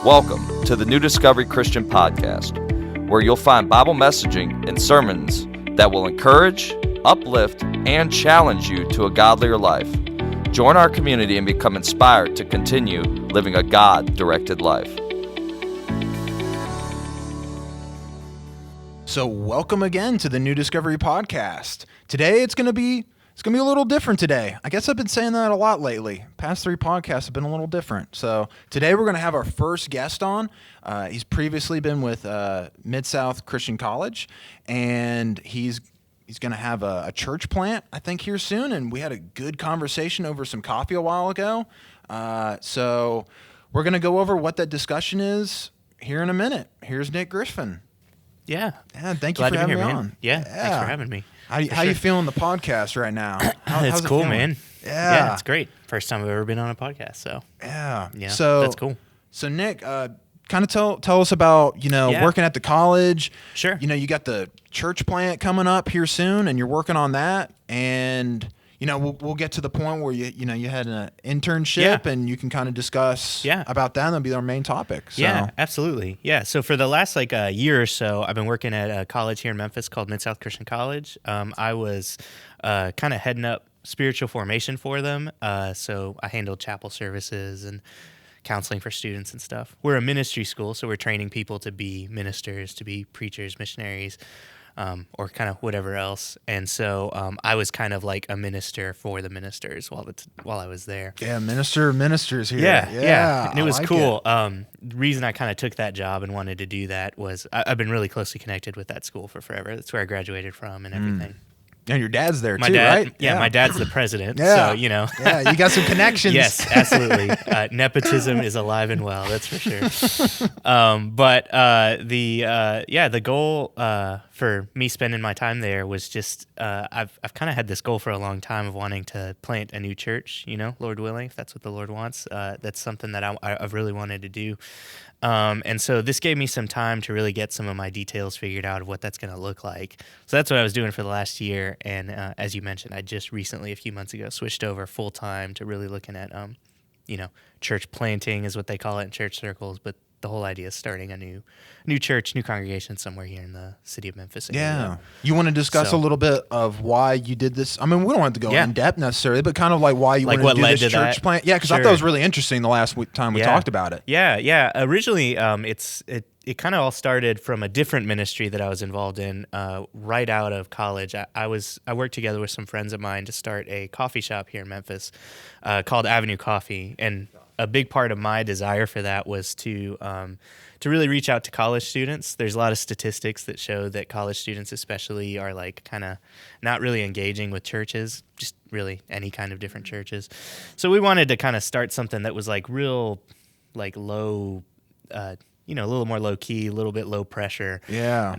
Welcome to the New Discovery Christian Podcast, where you'll find Bible messaging and sermons that will encourage, uplift, and challenge you to a godlier life. Join our community and become inspired to continue living a God-directed life. So welcome again to the New Discovery Podcast. Today it's going to be a little different today. I guess I've been saying that a lot lately. Past 3 podcasts have been a little different. So today we're going to have our first guest on. He's previously been with Mid-South Christian College, and he's going to have a church plant, I think, here soon. And we had a good conversation over some coffee a while ago. So we're going to go over what that discussion is here in a minute. Here's Nick Griffin. Yeah. Thank you for having me on. Yeah, thanks for having me. How you feeling the podcast right now? It's cool, man. Yeah, it's great. First time I've ever been on a podcast, so yeah. So that's cool. So Nick, kind of tell us about working at the college. Sure. You got the church plant coming up here soon, and you're working on that. And we'll get to the point where you had an internship, and you can kind of discuss about that. And that'll be our main topic. So. Yeah, absolutely. Yeah. So for the last year or so, I've been working at a college here in Memphis called Mid-South Christian College. I was kind of heading up spiritual formation for them. So I handled chapel services and counseling for students and stuff. We're a ministry school, so we're training people to be ministers, to be preachers, missionaries, or kind of whatever else. And so I was kind of like a minister for the ministers while I was there. Yeah, ministers here. Yeah. And it was like cool. The reason I kind of took that job and wanted to do that was I've been really closely connected with that school for forever. That's where I graduated from and everything. And your dad's there too, right? Yeah, my dad's the president, so Yeah, you got some connections. Yes, absolutely. Nepotism is alive and well, that's for sure. But the goal for me spending my time there was just I've kind of had this goal for a long time of wanting to plant a new church. Lord willing, if that's what the Lord wants. That's something that I've really wanted to do. And so this gave me some time to really get some of my details figured out of what that's going to look like. So that's what I was doing for the last year. And as you mentioned, I just recently, a few months ago, switched over full time to really looking at, church planting is what they call it in church circles. But the whole idea is starting a new church, new congregation somewhere here in the city of Memphis. Yeah. You want to discuss a little bit of why you did this? I mean, we don't have to go in depth necessarily, but kind of like why you wanted to do this church plant. Yeah, because I thought it was really interesting the last time we talked about it. Yeah. Originally, it kind of all started from a different ministry that I was involved in right out of college. I worked together with some friends of mine to start a coffee shop here in Memphis called Avenue Coffee, and a big part of my desire for that was to really reach out to college students. There's a lot of statistics that show that college students especially are kind of not really engaging with churches, just really any kind of different churches. So we wanted to kind of start something that was real low, a little more low key, a little bit low pressure. Yeah.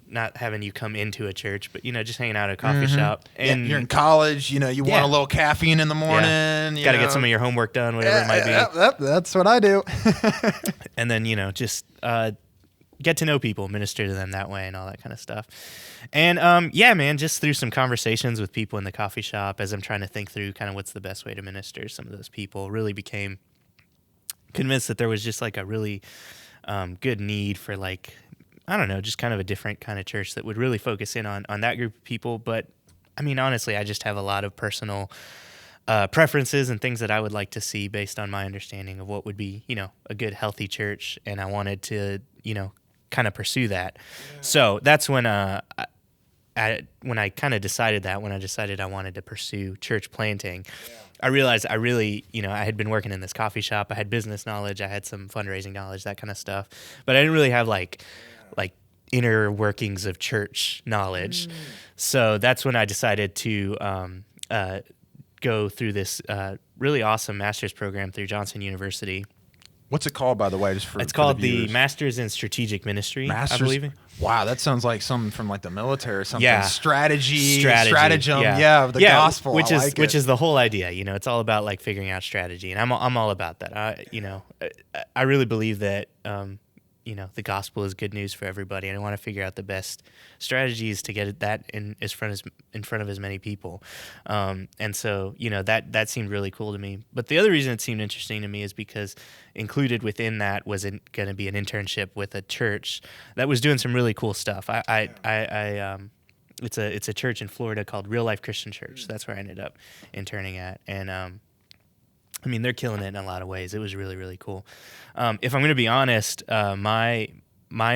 Not having you come into a church, but just hanging out at a coffee shop. And you're in college, you want a little caffeine in the morning. Got to get some of your homework done, whatever it might be. That's what I do. And then just get to know people, minister to them that way, and all that kind of stuff. And man, just through some conversations with people in the coffee shop, as I'm trying to think through kind of what's the best way to minister to some of those people, really became convinced that there was just a really good need for I don't know, just kind of a different kind of church that would really focus in on that group of people. But I mean, honestly, I just have a lot of personal preferences and things that I would like to see based on my understanding of what would be, a good, healthy church. And I wanted to, kind of pursue that. Yeah. So that's when I kind of decided that, when I decided I wanted to pursue church planting, I realized I really, I had been working in this coffee shop. I had business knowledge. I had some fundraising knowledge, that kind of stuff. But I didn't really have inner workings of church knowledge. So that's when I decided to go through this really awesome master's program through Johnson University. What's it called, by the way? It's called the Master's in Strategic Ministry, I believe. Wow, that sounds like something from the military or something. Yeah. Stratagem. Yeah, the gospel. Which is the whole idea. It's all about figuring out strategy, and I'm all about that. I really believe that the gospel is good news for everybody, and I want to figure out the best strategies to get that in front of as many people. And so, that seemed really cool to me. But the other reason it seemed interesting to me is because included within that was going to be an internship with a church that was doing some really cool stuff. It's a church in Florida called Real Life Christian Church. That's where I ended up interning at, and they're killing it in a lot of ways. It was really, really cool. If I'm going to be honest, my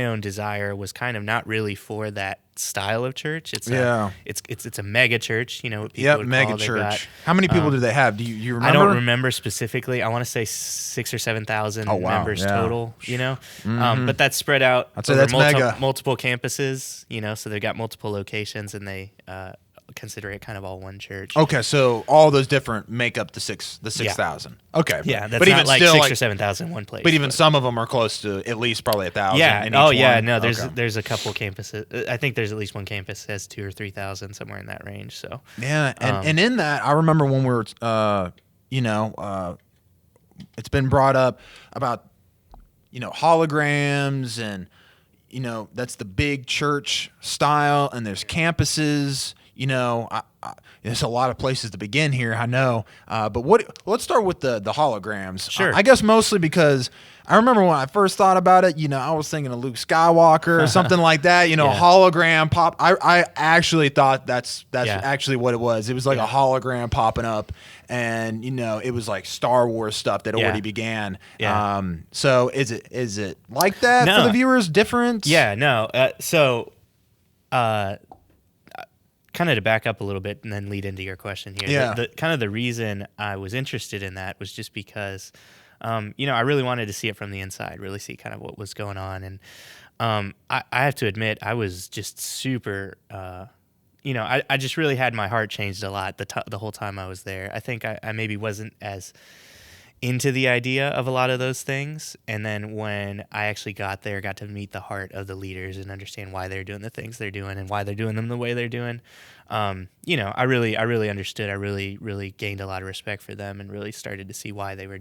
own desire was kind of not really for that style of church. It's a mega church, what people would mega call. Church. How many people do they have? Do you remember? I don't remember specifically. I want to say 6,000 or 7,000 members total. But that's spread out over multiple campuses. So they've got multiple locations, and they consider it kind of all one church. Okay, so all those different make up the 6,000. Okay, yeah, that's but not even like still, 6,000 or 7,000 one place. But even some of them are close to at least probably 1,000. Yeah. In Oh each yeah. one. No, there's a couple campuses. I think there's at least one campus that has 2,000 or 3,000, somewhere in that range. So yeah, and in that, I remember when we were, it's been brought up about, holograms and, that's the big church style, and there's campuses. There's a lot of places to begin here, I know. But let's start with the holograms. Sure. I guess mostly because I remember when I first thought about it, I was thinking of Luke Skywalker or something like that, hologram pop. I actually thought that's actually what it was. It was like a hologram popping up, and, it was like Star Wars stuff that already began. Yeah. So is it like that No. for the viewers? Different? Yeah, no. Kind of to back up a little bit and then lead into your question here. Yeah. The reason I was interested in that was just because, I really wanted to see it from the inside, really see kind of what was going on. And I have to admit, I was just super, I just really had my heart changed a lot the whole time I was there. I think I maybe wasn't as into the idea of a lot of those things, and then when I actually got there, got to meet the heart of the leaders and understand why they're doing the things they're doing and why they're doing them the way they're doing. I really understood. I really gained a lot of respect for them, and really started to see why they were,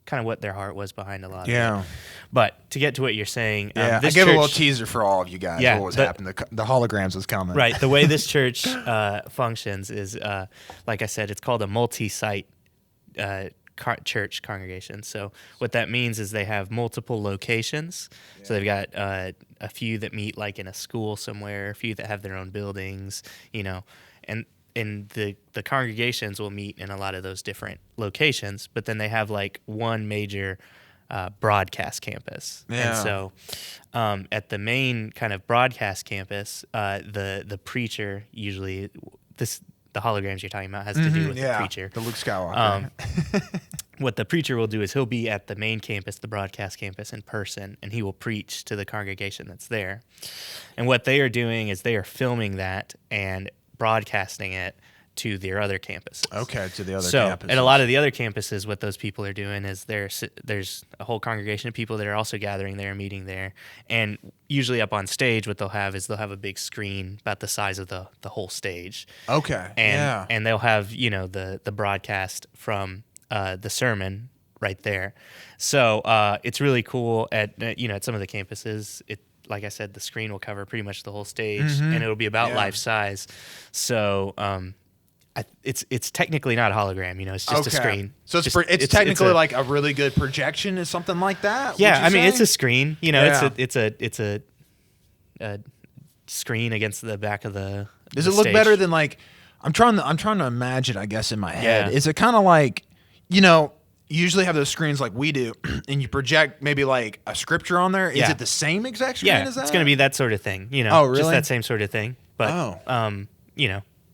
kind of what their heart was behind a lot of it. But to get to what you're saying, I gave a little teaser for all of you guys. What was happening? The holograms was coming. Right. The way this church functions is, like I said, it's called a multi-site church congregation. So what that means is they have multiple locations. So they've got a few that meet like in a school somewhere, a few that have their own buildings, and the congregations will meet in a lot of those different locations, but then they have like one major broadcast campus. And so at the main kind of broadcast campus, the preacher usually, the holograms you're talking about has to do with the preacher. The Luke Skywalker. What the preacher will do is he'll be at the main campus, the broadcast campus, in person, and he will preach to the congregation that's there. And what they are doing is they are filming that and broadcasting it to their other campuses. Okay, to the other So campuses. at a lot of the other campuses, what those people are doing is there's a whole congregation of people that are also gathering there, meeting there. And usually up on stage, what they'll have is they'll have a big screen about the size of the whole stage. Okay, And they'll have, the broadcast from the sermon right there. So it's really cool at some of the campuses. Like I said, the screen will cover pretty much the whole stage, and it'll be about life size. So it's technically not a hologram, it's just a screen. So it's technically like a really good projection, is something like that. Yeah, it's a screen. It's a screen against the back of the. Does the it look stage. better than like? I'm trying to imagine, I guess, in my head. Yeah. Is it kind of like, you usually have those screens like we do, and you project maybe like a scripture on there. Is it the same exact screen as that? It's going to be that sort of thing. Oh, really? Just that same sort of thing. But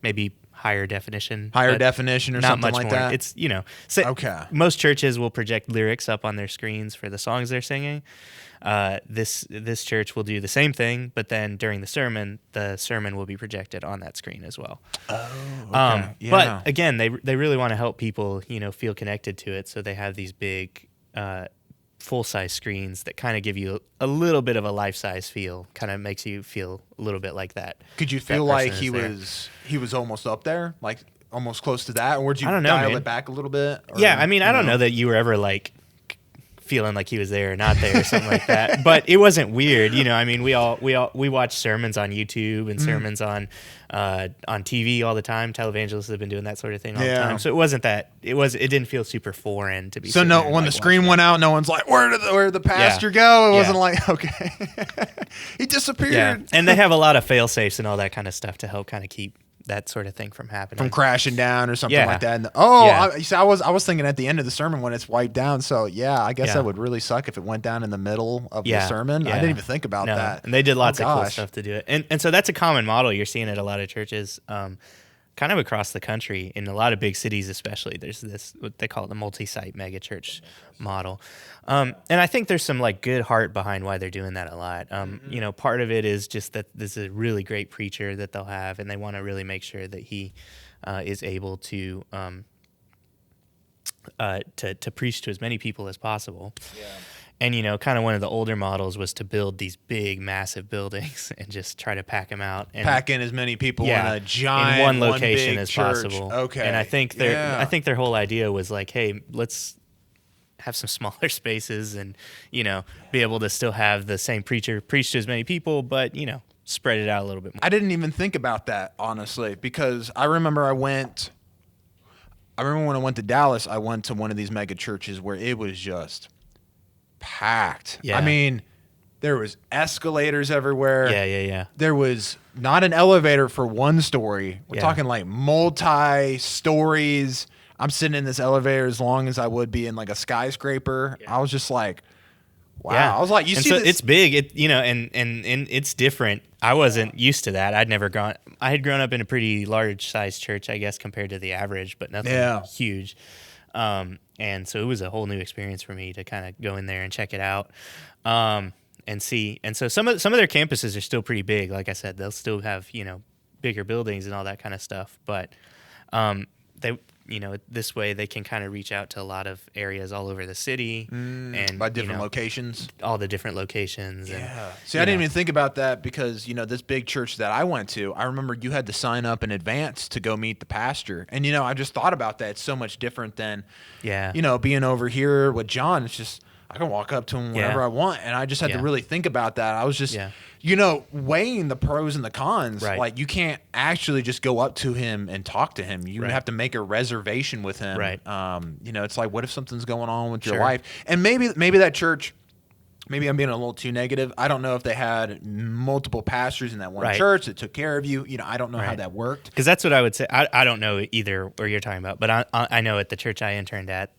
maybe higher definition. Higher definition or not something much like more. that? It's, Okay. Most churches will project lyrics up on their screens for the songs they're singing. This church will do the same thing, but then during the sermon will be projected on that screen as well. Oh, okay. But again, they really want to help people, feel connected to it. So they have these big, full-size screens that kind of give you a little bit of a life-size feel. Kind of makes you feel a little bit like that. Could you feel like he was almost up there, like almost close to that, or would you I don't know, dial man. it back a little bit? Or, Yeah, I don't know that you were ever like feeling like he was there or not there or something like that. But it wasn't weird, you know. I mean, we watch sermons on YouTube and sermons on TV all the time. Televangelists have been doing that sort of thing all the time. So it wasn't that it didn't feel super foreign to be. So no, when the screen went out, no one's like, where did the pastor go? It wasn't like, okay, he disappeared. Yeah, and they have a lot of fail safes and all that kind of stuff to help kind of keep that sort of thing from happening, from crashing down or something like that. And I was thinking at the end of the sermon when it's wiped down. So I guess that would really suck if it went down in the middle of the sermon. I didn't even think about that. And they did lots of cool stuff to do it. And so that's a common model you're seeing at a lot of churches, kind of across the country, in a lot of big cities especially. There's this, what they call the multi-site megachurch model. And I think there's some like good heart behind why they're doing that a lot. You know, part of it is just that this is a really great preacher that they'll have, and they want to really make sure that he is able to preach to as many people as possible. Yeah. And, you know, kind of one of the older models was to build these big, massive buildings and just try to pack them out. And pack in as many people in a giant, in one location as church. possible. Okay. And I think their whole idea was like, hey, let's have some smaller spaces and, you know, be able to still have the same preacher preach to as many people, but, you know, spread it out a little bit more. I didn't even think about that, honestly, because I remember when I went to Dallas, I went to one of these mega churches where it was just packed. Yeah. I mean, there was escalators everywhere. Yeah. There was not an elevator for one story. We're talking like multi-stories. I'm sitting in this elevator as long as I would be in like a skyscraper. I was just like, wow. Yeah. I was like, this? It's big. It, you know, and it's different. I wasn't used to that. I had grown up in a pretty large sized church, I guess, compared to the average, but nothing huge. And so it was a whole new experience for me to kind of go in there and check it out, and see. And so some of their campuses are still pretty big. Like I said, they'll still have, you know, bigger buildings and all that kind of stuff. But they, you know, this way they can kind of reach out to a lot of areas all over the city and by different locations, all the different locations. Yeah. And, see, I didn't even think about that because, you know, this big church that I went to, I remember you had to sign up in advance to go meet the pastor. And, you know, I just thought about that. It's so much different than, you know, being over here with John. It's just, I can walk up to him whenever I want. And I just had to really think about that. I was just, you know, weighing the pros and the cons. Right. Like, you can't actually just go up to him and talk to him. You have to make a reservation with him. Right. You know, it's like, what if something's going on with your life? And maybe that church, maybe I'm being a little too negative. I don't know if they had multiple pastors in that one church that took care of you. You know, I don't know how that worked. Because that's what I would say. I don't know either what you're talking about, but I know at the church I interned at,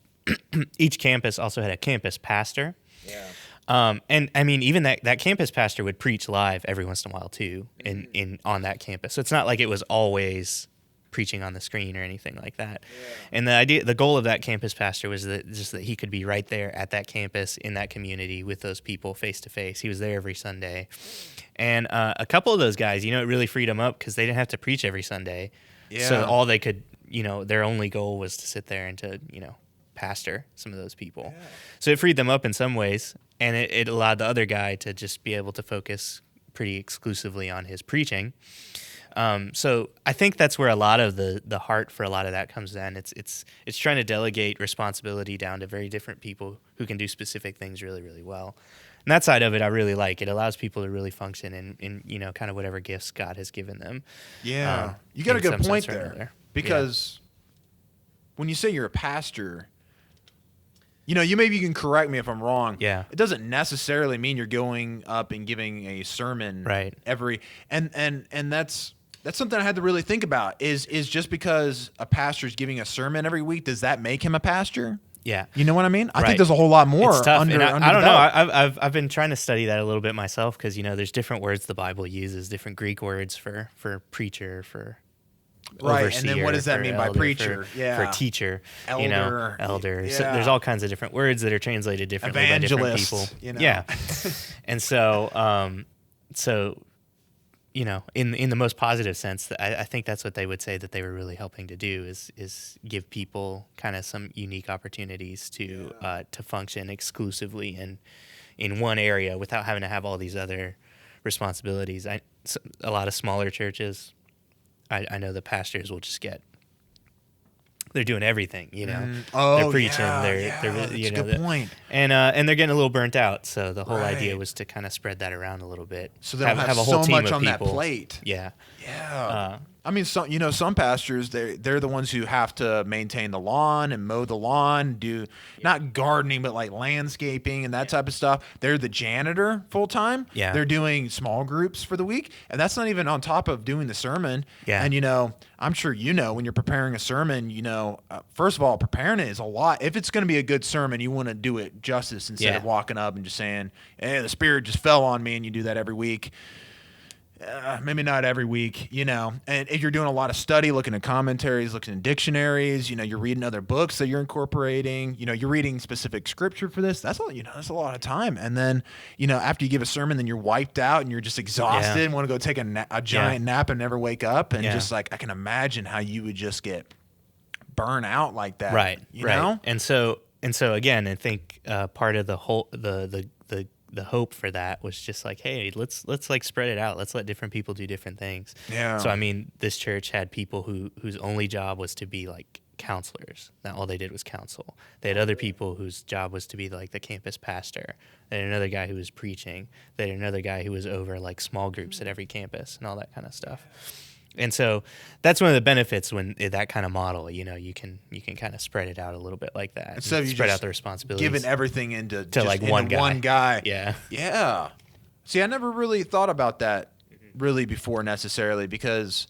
each campus also had a campus pastor. Yeah. And I mean, even that campus pastor would preach live every once in a while too, on that campus. So it's not like it was always preaching on the screen or anything like that. Yeah. And the goal of that campus pastor was that he could be right there at that campus in that community with those people face to face. He was there every Sunday, and a couple of those guys, you know, it really freed them up because they didn't have to preach every Sunday. Yeah. So all they could, you know, their only goal was to sit there and to, you know, pastor some of those people. Yeah. So it freed them up in some ways, and it allowed the other guy to just be able to focus pretty exclusively on his preaching. So I think that's where a lot of the heart for a lot of that comes in. It's trying to delegate responsibility down to very different people who can do specific things really, really well. And that side of it I really like. It allows people to really function in you know, kind of whatever gifts God has given them. Yeah. You got a good point there. Because when you say you're a pastor, you know, you can correct me if I'm wrong. Yeah. It doesn't necessarily mean you're going up and giving a sermon every and that's something I had to really think about. Is just because a pastor is giving a sermon every week, does that make him a pastor? Yeah. You know what I mean? I think there's a whole lot more. It's tough. Under I don't know. I've been trying to study that a little bit myself because, you know, there's different words the Bible uses, different Greek words for preacher, for right, and then what does that mean by preacher? For teacher, elder, you know, elder. Yeah. So there's all kinds of different words that are translated differently by different people. You know? Yeah, and so you know, in the most positive sense, I think that's what they would say that they were really helping to do is give people kind of some unique opportunities to function exclusively in one area without having to have all these other responsibilities. A lot of smaller churches, I know the pastors will just get they're doing everything, you know. Oh, they're preaching, they're that's you a know, good point. and they're getting a little burnt out. So the whole idea Right. was to kind of spread that around a little bit. So they don't have a whole so team much of on that people. plate. Yeah. Yeah. I mean, some pastors, they're the ones who have to maintain the lawn and mow the lawn, do not gardening, but like landscaping and that type of stuff. They're the janitor full time. Yeah. They're doing small groups for the week. And that's not even on top of doing the sermon. Yeah. And, I'm sure when you're preparing a sermon, first of all, preparing it is a lot. If it's going to be a good sermon, you want to do it justice instead of walking up and just saying, hey, the Spirit just fell on me, and you do that every week. Maybe not every week, and if you're doing a lot of study, looking at commentaries, looking at dictionaries, you're reading other books that you're incorporating, you're reading specific scripture for this. That's that's a lot of time. And then, after you give a sermon, then you're wiped out and you're just exhausted and want to go take a giant nap and never wake up. And just like, I can imagine how you would just get burnt out like that. Right. You know? And so again, I think part of the whole, the hope for that was just like, hey, let's like spread it out. Let's let different people do different things. Yeah. So I mean, this church had people whose only job was to be like counselors. Now all they did was counsel. They had other people whose job was to be like the campus pastor. They had another guy who was preaching. They had another guy who was over like small groups at every campus and all that kind of stuff. And so that's one of the benefits when that kind of model, you can kind of spread it out a little bit like that. Instead of you spread just out the responsibilities. giving everything into like one guy. Yeah. Yeah. See, I never really thought about that really before necessarily, because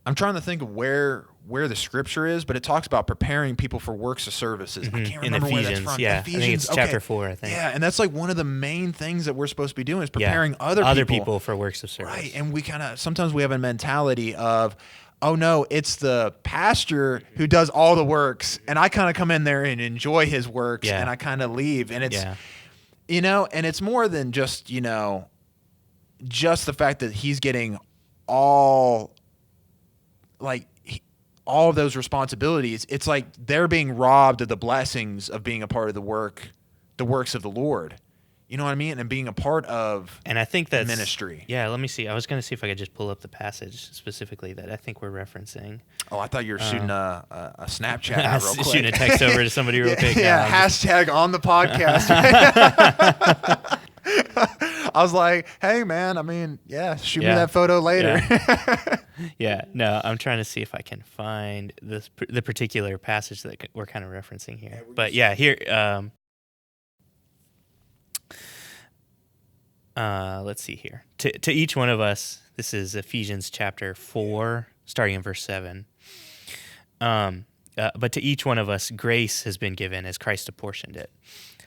I'm trying to think of where the scripture is, but it talks about preparing people for works of services. I can't remember where that's from. Yeah, Ephesians, I think it's chapter 4, I think. Yeah, and that's like one of the main things that we're supposed to be doing is preparing other people for works of service. Right, and sometimes we have a mentality of, oh no, it's the pastor who does all the works, and I kind of come in there and enjoy his works, and I kind of leave, and it's, and it's more than just, just the fact that he's getting all of those responsibilities. It's like they're being robbed of the blessings of being a part of the works of the Lord. You know what I mean? And being a part of and I think that's ministry. Yeah, let me see. I was going to see if I could just pull up the passage specifically that I think we're referencing. Oh, I thought you were shooting a Snapchat out real quick. Shooting a text over to somebody real quick. Yeah, hashtag on the podcast. I was like, hey, man, shoot me that photo later. Yeah, no, I'm trying to see if I can find the particular passage that we're kind of referencing here. But yeah, here, let's see here. To each one of us, this is Ephesians chapter 4, starting in verse 7. But to each one of us, grace has been given as Christ apportioned it.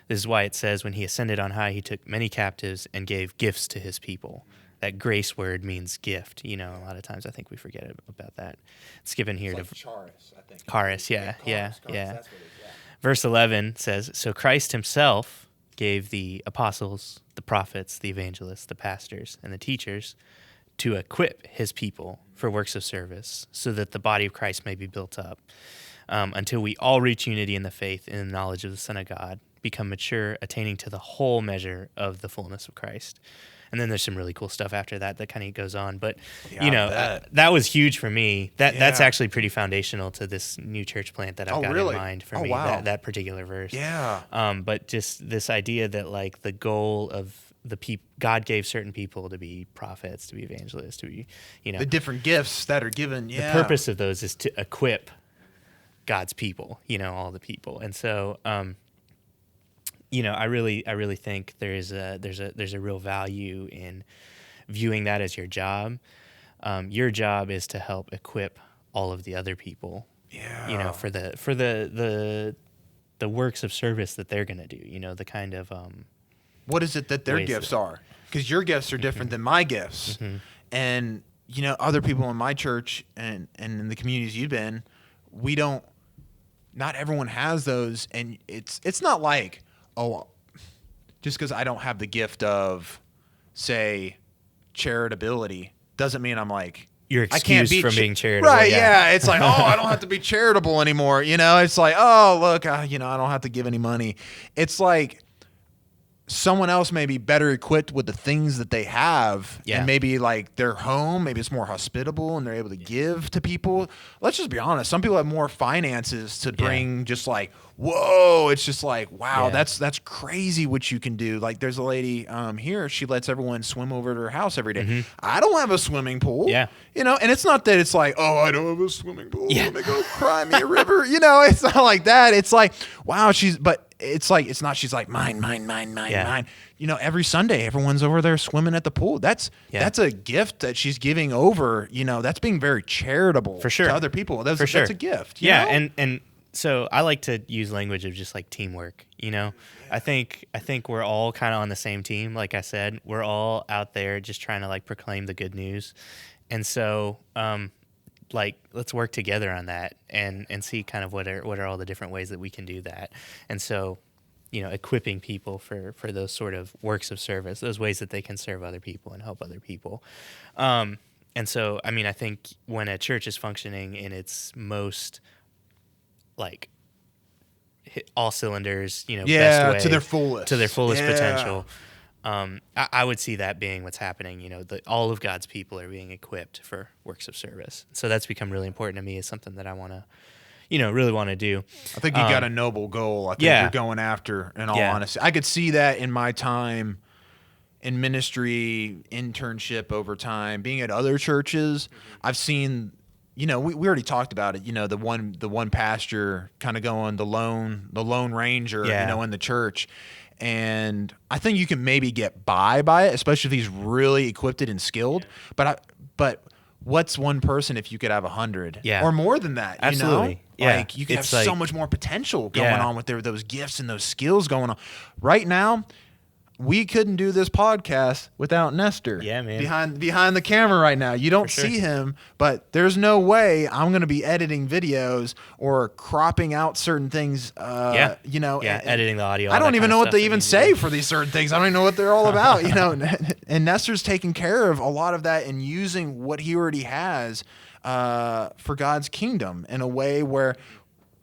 This is why it says, when he ascended on high, he took many captives and gave gifts to his people. That grace word means gift. A lot of times I think we forget about that. It's given here to charis, I think. Charis, yeah. That's what it is, Verse 11 says, so Christ himself gave the apostles, the prophets, the evangelists, the pastors, and the teachers to equip his people for works of service, so that the body of Christ may be built up, until we all reach unity in the faith and in the knowledge of the Son of God, become mature, attaining to the whole measure of the fullness of Christ. And then there's some really cool stuff after that kind of goes on. But, that was huge for me. That's actually pretty foundational to this new church plant that I've got in mind for me, that particular verse. Yeah. But just this idea that, like, the goal of God gave certain people to be prophets, to be evangelists, to be, the different gifts that are given. Yeah. The purpose of those is to equip God's people, all the people. And so, I really think there's a real value in viewing that as your job. Your job is to help equip all of the other people. Yeah. For the works of service that they're going to do. The kind of what is it that their gifts are? Because your gifts are different than my gifts, and other people in my church and in the communities you've been, we don't. Not everyone has those, and it's not like, oh, just because I don't have the gift of, say, charitability doesn't mean I'm like, you're excused from being charitable. Right, yeah. It's like, oh, I don't have to be charitable anymore. It's like, oh, look, I don't have to give any money. It's like, someone else may be better equipped with the things that they have, and maybe like their home, maybe it's more hospitable and they're able to give to people. Let's just be honest. Some people have more finances to bring just like, whoa, it's just like, wow, that's crazy what you can do. Like there's a lady here, she lets everyone swim over to her house every day. Mm-hmm. I don't have a swimming pool. Yeah. You know, and it's not that it's like, oh, I don't have a swimming pool. Let me go cry me a river. You know, it's not like that. It's like, wow, it's like, it's not, she's like, mine. You know, every Sunday, everyone's over there swimming at the pool. That's a gift that she's giving over. You know, that's being very charitable for sure to other people. That's a gift. You yeah. know? And so I like to use language of just like teamwork, you know. I think we're all kind of on the same team. Like I said, we're all out there just trying to like proclaim the good news. And so, like, let's work together on that and see kind of what are all the different ways that we can do that. And so, you know, equipping people for those sort of works of service, those ways that they can serve other people and help other people. And so, I mean, I think when a church is functioning in its most like hit all cylinders, you know, best way, to their fullest potential. I would see that being what's happening. You know, all of God's people are being equipped for works of service. So that's become really important to me. Is something that I want to, you know, really want to do. I think you got a noble goal. I think you're going after. In all honesty, I could see that in my time in ministry, internship over time, being at other churches. I've seen. You know, we already talked about it. You know, the one pastor kind of going the lone ranger. You know, in the church, and I think you can maybe get by it, especially if he's really equipped and skilled. But what's one person if you could have 100 or more than that? Absolutely, you know? Like you could have so much more potential going on with those gifts and those skills going on. Right now, we couldn't do this podcast without Nestor. Yeah, man. Behind the camera right now. You don't see him, but there's no way I'm going to be editing videos or cropping out certain things. You know, editing the audio. I don't even know what they even say for these certain things. I don't even know what they're all about. You know, and Nestor's taking care of a lot of that and using what he already has for God's kingdom in a way where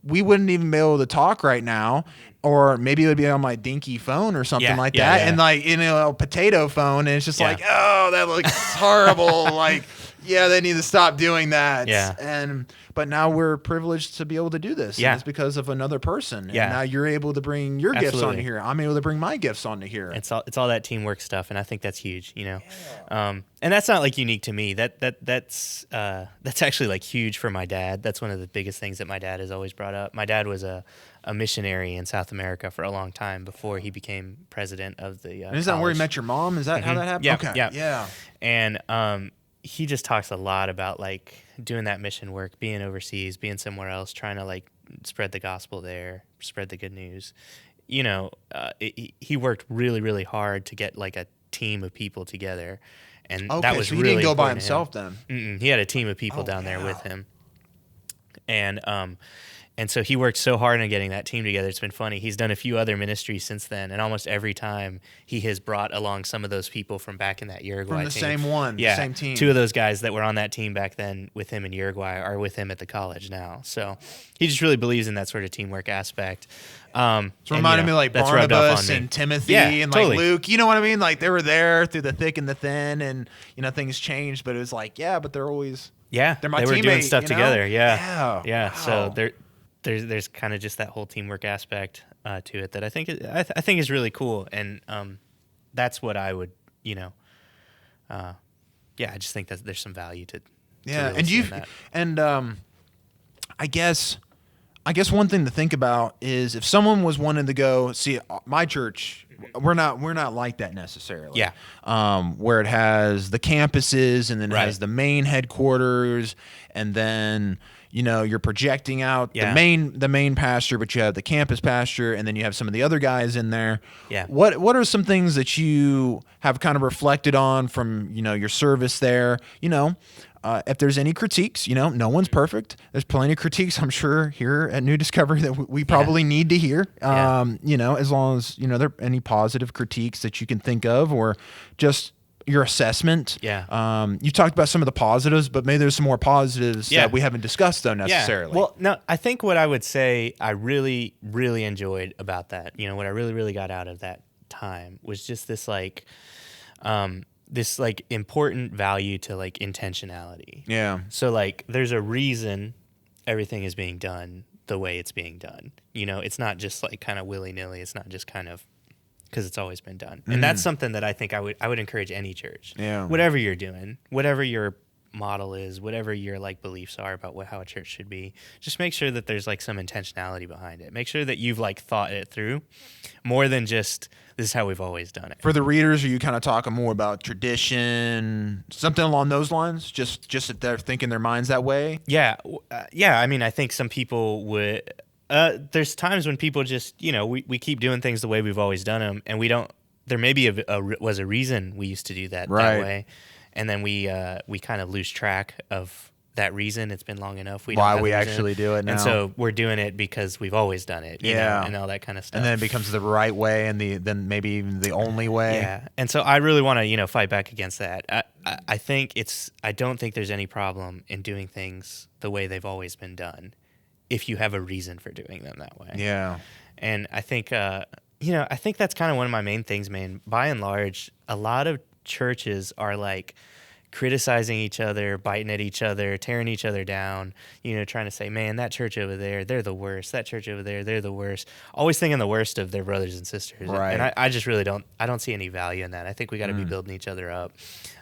we wouldn't even be able to talk right now. Or maybe it would be on my dinky phone or something like that. And like, you know, a potato phone. And it's just like, oh, that looks horrible. Like, they need to stop doing that. Yeah. But now we're privileged to be able to do this. Yeah. And it's because of another person. Yeah. And now you're able to bring your gifts onto here. I'm able to bring my gifts onto here. It's all that teamwork stuff. And I think that's huge, you know. Yeah. And that's not like unique to me. That's actually like huge for my dad. That's one of the biggest things that my dad has always brought up. My dad was a missionary in South America for a long time before he became president of the and is that where he met your mom? Is that how that happened? Yeah, okay. Yeah. And he just talks a lot about like doing that mission work, being overseas, being somewhere else, trying to like spread the gospel there, spread the good news. You know, he worked really, really hard to get like a team of people together. And that was so really he didn't go by important to himself him. then. He had a team of people down there with him. And so he worked so hard on getting that team together. It's been funny. He's done a few other ministries since then, and almost every time he has brought along some of those people from back in that Uruguay team. From the same team. Two of those guys that were on that team back then with him in Uruguay are with him at the college now. So he just really believes in that sort of teamwork aspect. It's reminding me like Barnabas and Timothy and like Luke. You know what I mean? Like they were there through the thick and the thin, and you know things changed, but it was like but they're always they're my they were teammate, doing stuff together. Yeah. Wow. So there's kind of just that whole teamwork aspect to it that I think is really cool, and that's what I would I just think that there's some value to really I guess one thing to think about is if someone was wanting to go see my church, we're not like that necessarily. Yeah. Where it has the campuses and then it has the main headquarters, and then you're projecting out the main pastor, but you have the campus pastor, and then you have some of the other guys in there. Yeah. What are some things that you have kind of reflected on from your service there? If there's any critiques, no one's perfect. There's plenty of critiques, I'm sure, here at New Discovery that we probably need to hear. As long as there are any positive critiques that you can think of, or just your assessment. Yeah. You talked about some of the positives, but maybe there's some more positives that we haven't discussed though necessarily. Well, no, I think what I would say I really, really enjoyed about that, what I really, really got out of that time was just this like important value to like intentionality. Yeah. So like there's a reason everything is being done the way it's being done. You know, it's not just like kind of willy-nilly. It's not just kind of because it's always been done. And that's something that I think I would encourage any church. Yeah. Whatever you're doing, whatever your model is, whatever your like beliefs are about how a church should be, just make sure that there's like some intentionality behind it. Make sure that you've like thought it through more than just this is how we've always done it. For the readers, are you kind of talking more about tradition, something along those lines? Just if they're thinking their minds that way? Yeah. I mean, I think some people would, there's times when people just, you know, we keep doing things the way we've always done them, and we don't, there maybe was a reason we used to do that that way. And then we kind of lose track of that reason. It's been long enough. Why we actually do it now. And so we're doing it because we've always done it, you know, and all that kind of stuff. And then it becomes the right way and then maybe even the only way. Yeah. And so I really want to, you know, fight back against that. I don't think there's any problem in doing things the way they've always been done if you have a reason for doing them that way. Yeah. And I think, you know, I think that's kind of one of my main things, man. By and large, a lot of churches are like criticizing each other, biting at each other, tearing each other down, you know, trying to say, man, that church over there, they're the worst. That church over there, they're the worst. Always thinking the worst of their brothers and sisters. Right. And I just really don't see any value in that. I think we got to be building each other up.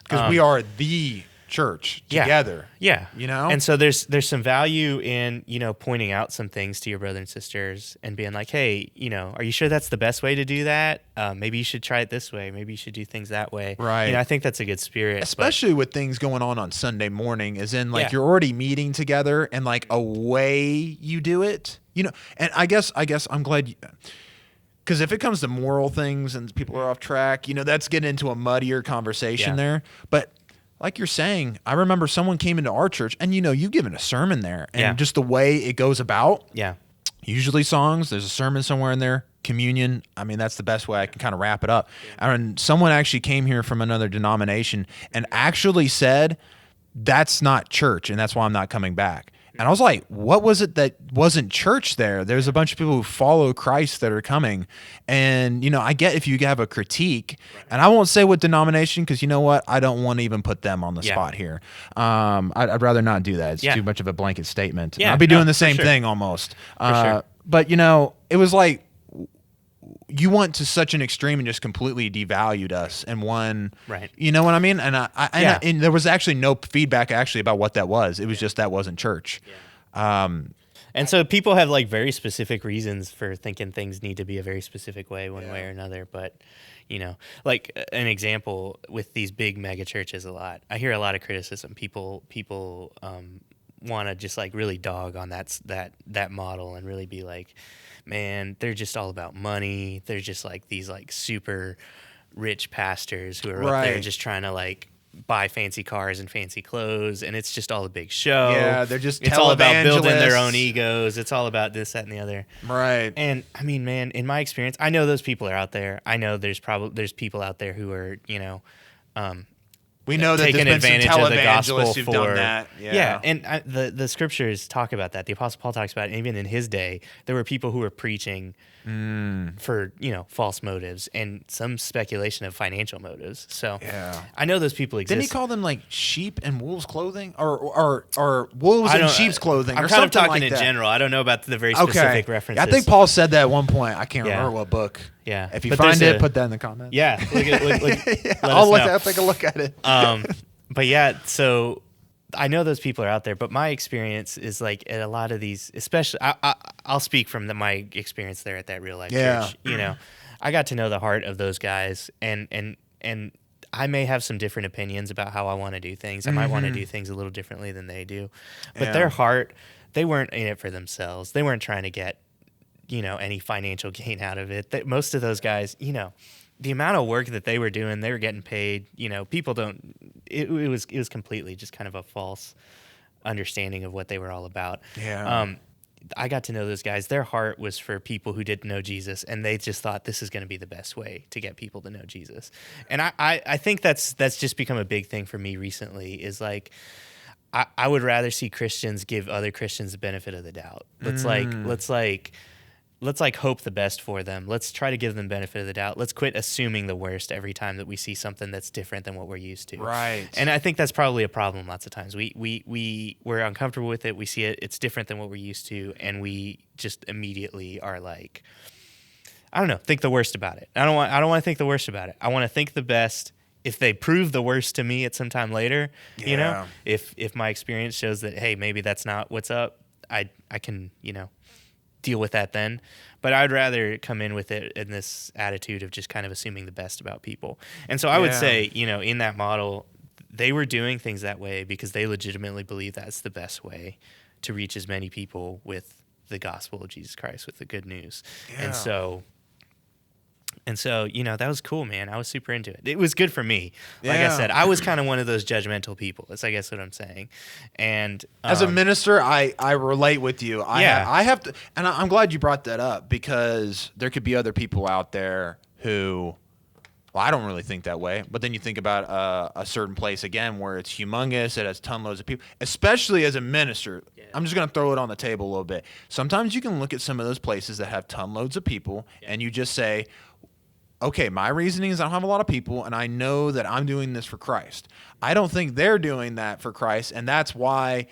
Because we are the church together. Yeah. You know? And so there's some value in, you know, pointing out some things to your brothers and sisters and being like, hey, you know, are you sure that's the best way to do that? Maybe you should try it this way. Maybe you should do things that way. Right. You know, I think that's a good spirit. Especially with things going on Sunday morning, is in like you're already meeting together and like a way you do it, you know, and I guess I'm glad because if it comes to moral things and people are off track, you know, that's getting into a muddier conversation there. But like you're saying, I remember someone came into our church and, you know, you've given a sermon there and just the way it goes about. Yeah. Usually songs, there's a sermon somewhere in there, communion. I mean, that's the best way I can kind of wrap it up. And someone actually came here from another denomination and actually said, that's not church and that's why I'm not coming back. And I was like, what was it that wasn't church there? There's a bunch of people who follow Christ that are coming. And, you know, I get if you have a critique, and I won't say what denomination because you know what? I don't want to even put them on the spot here. I'd rather not do that. It's too much of a blanket statement. Yeah, I'll be doing the same thing almost. But, you know, it was like you went to such an extreme and just completely devalued us and one, you know what I mean? And and there was actually no feedback actually about what that was. It was just that wasn't church. And so people have like very specific reasons for thinking things need to be a very specific way, one way or another. But, you know, like an example with these big mega churches a lot, I hear a lot of criticism. People want to just like really dog on that model and really be like, man, they're just all about money. They're just like these like super rich pastors who are up there just trying to like buy fancy cars and fancy clothes, and it's just all a big show. Yeah, they're just it's all about building their own egos. It's all about this, that, and the other. Right. And I mean, man, in my experience, I know those people are out there. I know there's people out there who are, you know, we know that taking there's been advantage some of the gospel televangelists who've done that. Yeah, and the scriptures talk about that. The Apostle Paul talks about it. And even in his day, there were people who were preaching for, you know, false motives and some speculation of financial motives. So I know those people exist. Didn't he call them like sheep and wolves clothing or wolves and sheep's clothing? I'm kind of talking in general. I don't know about the very specific references. I think Paul said that at one point. I can't remember what book. Yeah. If you find it, put that in the comments. Yeah. I'll take a look at it. But yeah, so I know those people are out there, but my experience is like at a lot of these, especially, I'll speak from my experience there at that real life church. You know, I got to know the heart of those guys, and I may have some different opinions about how I want to do things. I might want to do things a little differently than they do, but their heart, they weren't in it for themselves. They weren't trying to get, you know, any financial gain out of it. Most of those guys, you know, the amount of work that they were doing, they were getting paid. You know, people don't. It was completely just kind of a false understanding of what they were all about. Yeah. I got to know those guys. Their heart was for people who didn't know Jesus, and they just thought this is going to be the best way to get people to know Jesus. And I think that's just become a big thing for me recently. Is like, I would rather see Christians give other Christians the benefit of the doubt. Let's let's like hope the best for them. Let's try to give them benefit of the doubt. Let's quit assuming the worst every time that we see something that's different than what we're used to. Right. And I think that's probably a problem lots of times. We're uncomfortable with it. We see it. It's different than what we're used to. And we just immediately are like, I don't know, think the worst about it. I don't want to think the worst about it. I want to think the best. If they prove the worst to me at some time later, you know, if my experience shows that, hey, maybe that's not what's up, I can, you know, deal with that then. But I'd rather come in with it in this attitude of just kind of assuming the best about people. And so I would say, you know, in that model, they were doing things that way because they legitimately believe that's the best way to reach as many people with the gospel of Jesus Christ, with the good news. And so, you know, that was cool, man. I was super into it. It was good for me. Like I said, I was kind of one of those judgmental people. That's, I guess, what I'm saying. And as a minister, I relate with you. I have to, and I'm glad you brought that up because there could be other people out there who, well, I don't really think that way. But then you think about a certain place again where it's humongous, it has ton loads of people, especially as a minister. Yeah. I'm just going to throw it on the table a little bit. Sometimes you can look at some of those places that have ton loads of people and you just say, okay, my reasoning is I don't have a lot of people, and I know that I'm doing this for Christ. I don't think they're doing that for Christ, and that's why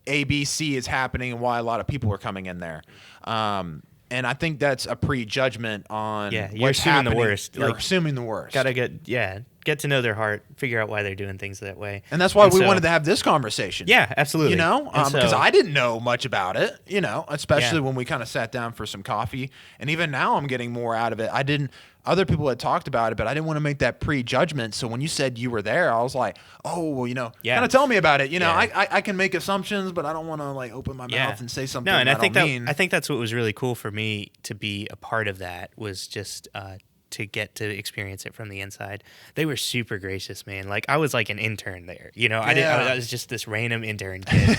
ABC is happening and why a lot of people are coming in there. And I think that's a prejudgment on you're assuming happening. The worst. You're like, assuming the worst. Gotta get to know their heart, figure out why they're doing things that way. And that's why we wanted to have this conversation. Yeah, absolutely. You know, because I didn't know much about it, you know, especially when we kind of sat down for some coffee. And even now I'm getting more out of it. Other people had talked about it, but I didn't want to make that prejudgment. So when you said you were there, I was like, oh, well, you know, kind of tell me about it. You know, I can make assumptions, but I don't want to like open my mouth and say something. No, and I think mean. I think that's what was really cool for me to be a part of that was just to get to experience it from the inside. They were super gracious, man. Like I was like an intern there, you know, I was just this random intern kid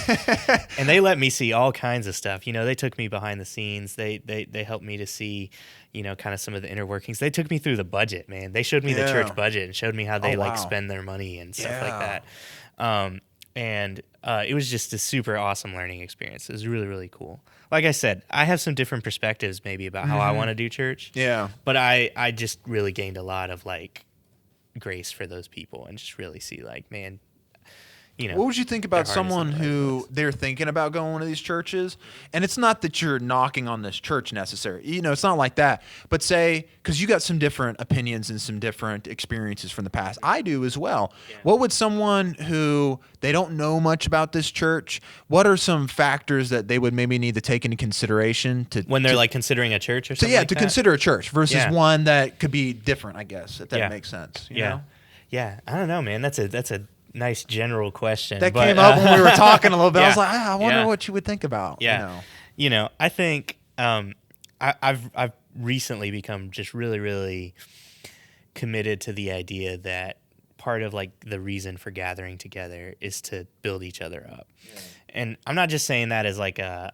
and they let me see all kinds of stuff. You know, they took me behind the scenes. They helped me to see, you know, kind of some of the inner workings. They took me through the budget, man. They showed me the church budget and showed me how they like spend their money and stuff like that. And it was just a super awesome learning experience. It was really, really cool. Like I said, I have some different perspectives maybe about how I want to do church. Yeah. But I just really gained a lot of like grace for those people and just really see like, man, you know. What would you think about someone who they're thinking about going to these churches? And it's not that you're knocking on this church necessarily. You know, it's not like that. But say, because you got some different opinions and some different experiences from the past. I do as well. Yeah. What would someone who they don't know much about this church, what are some factors that they would maybe need to take into consideration when they're like considering a church or something? To consider a church versus one that could be different, I guess, if that makes sense. You know? Yeah. I don't know, man. That's a nice general question. That came up when we were talking a little bit. I was like, I wonder what you would think about. Yeah. You know, I think I've recently become just really, really committed to the idea that part of like the reason for gathering together is to build each other up. Yeah. And I'm not just saying that as like a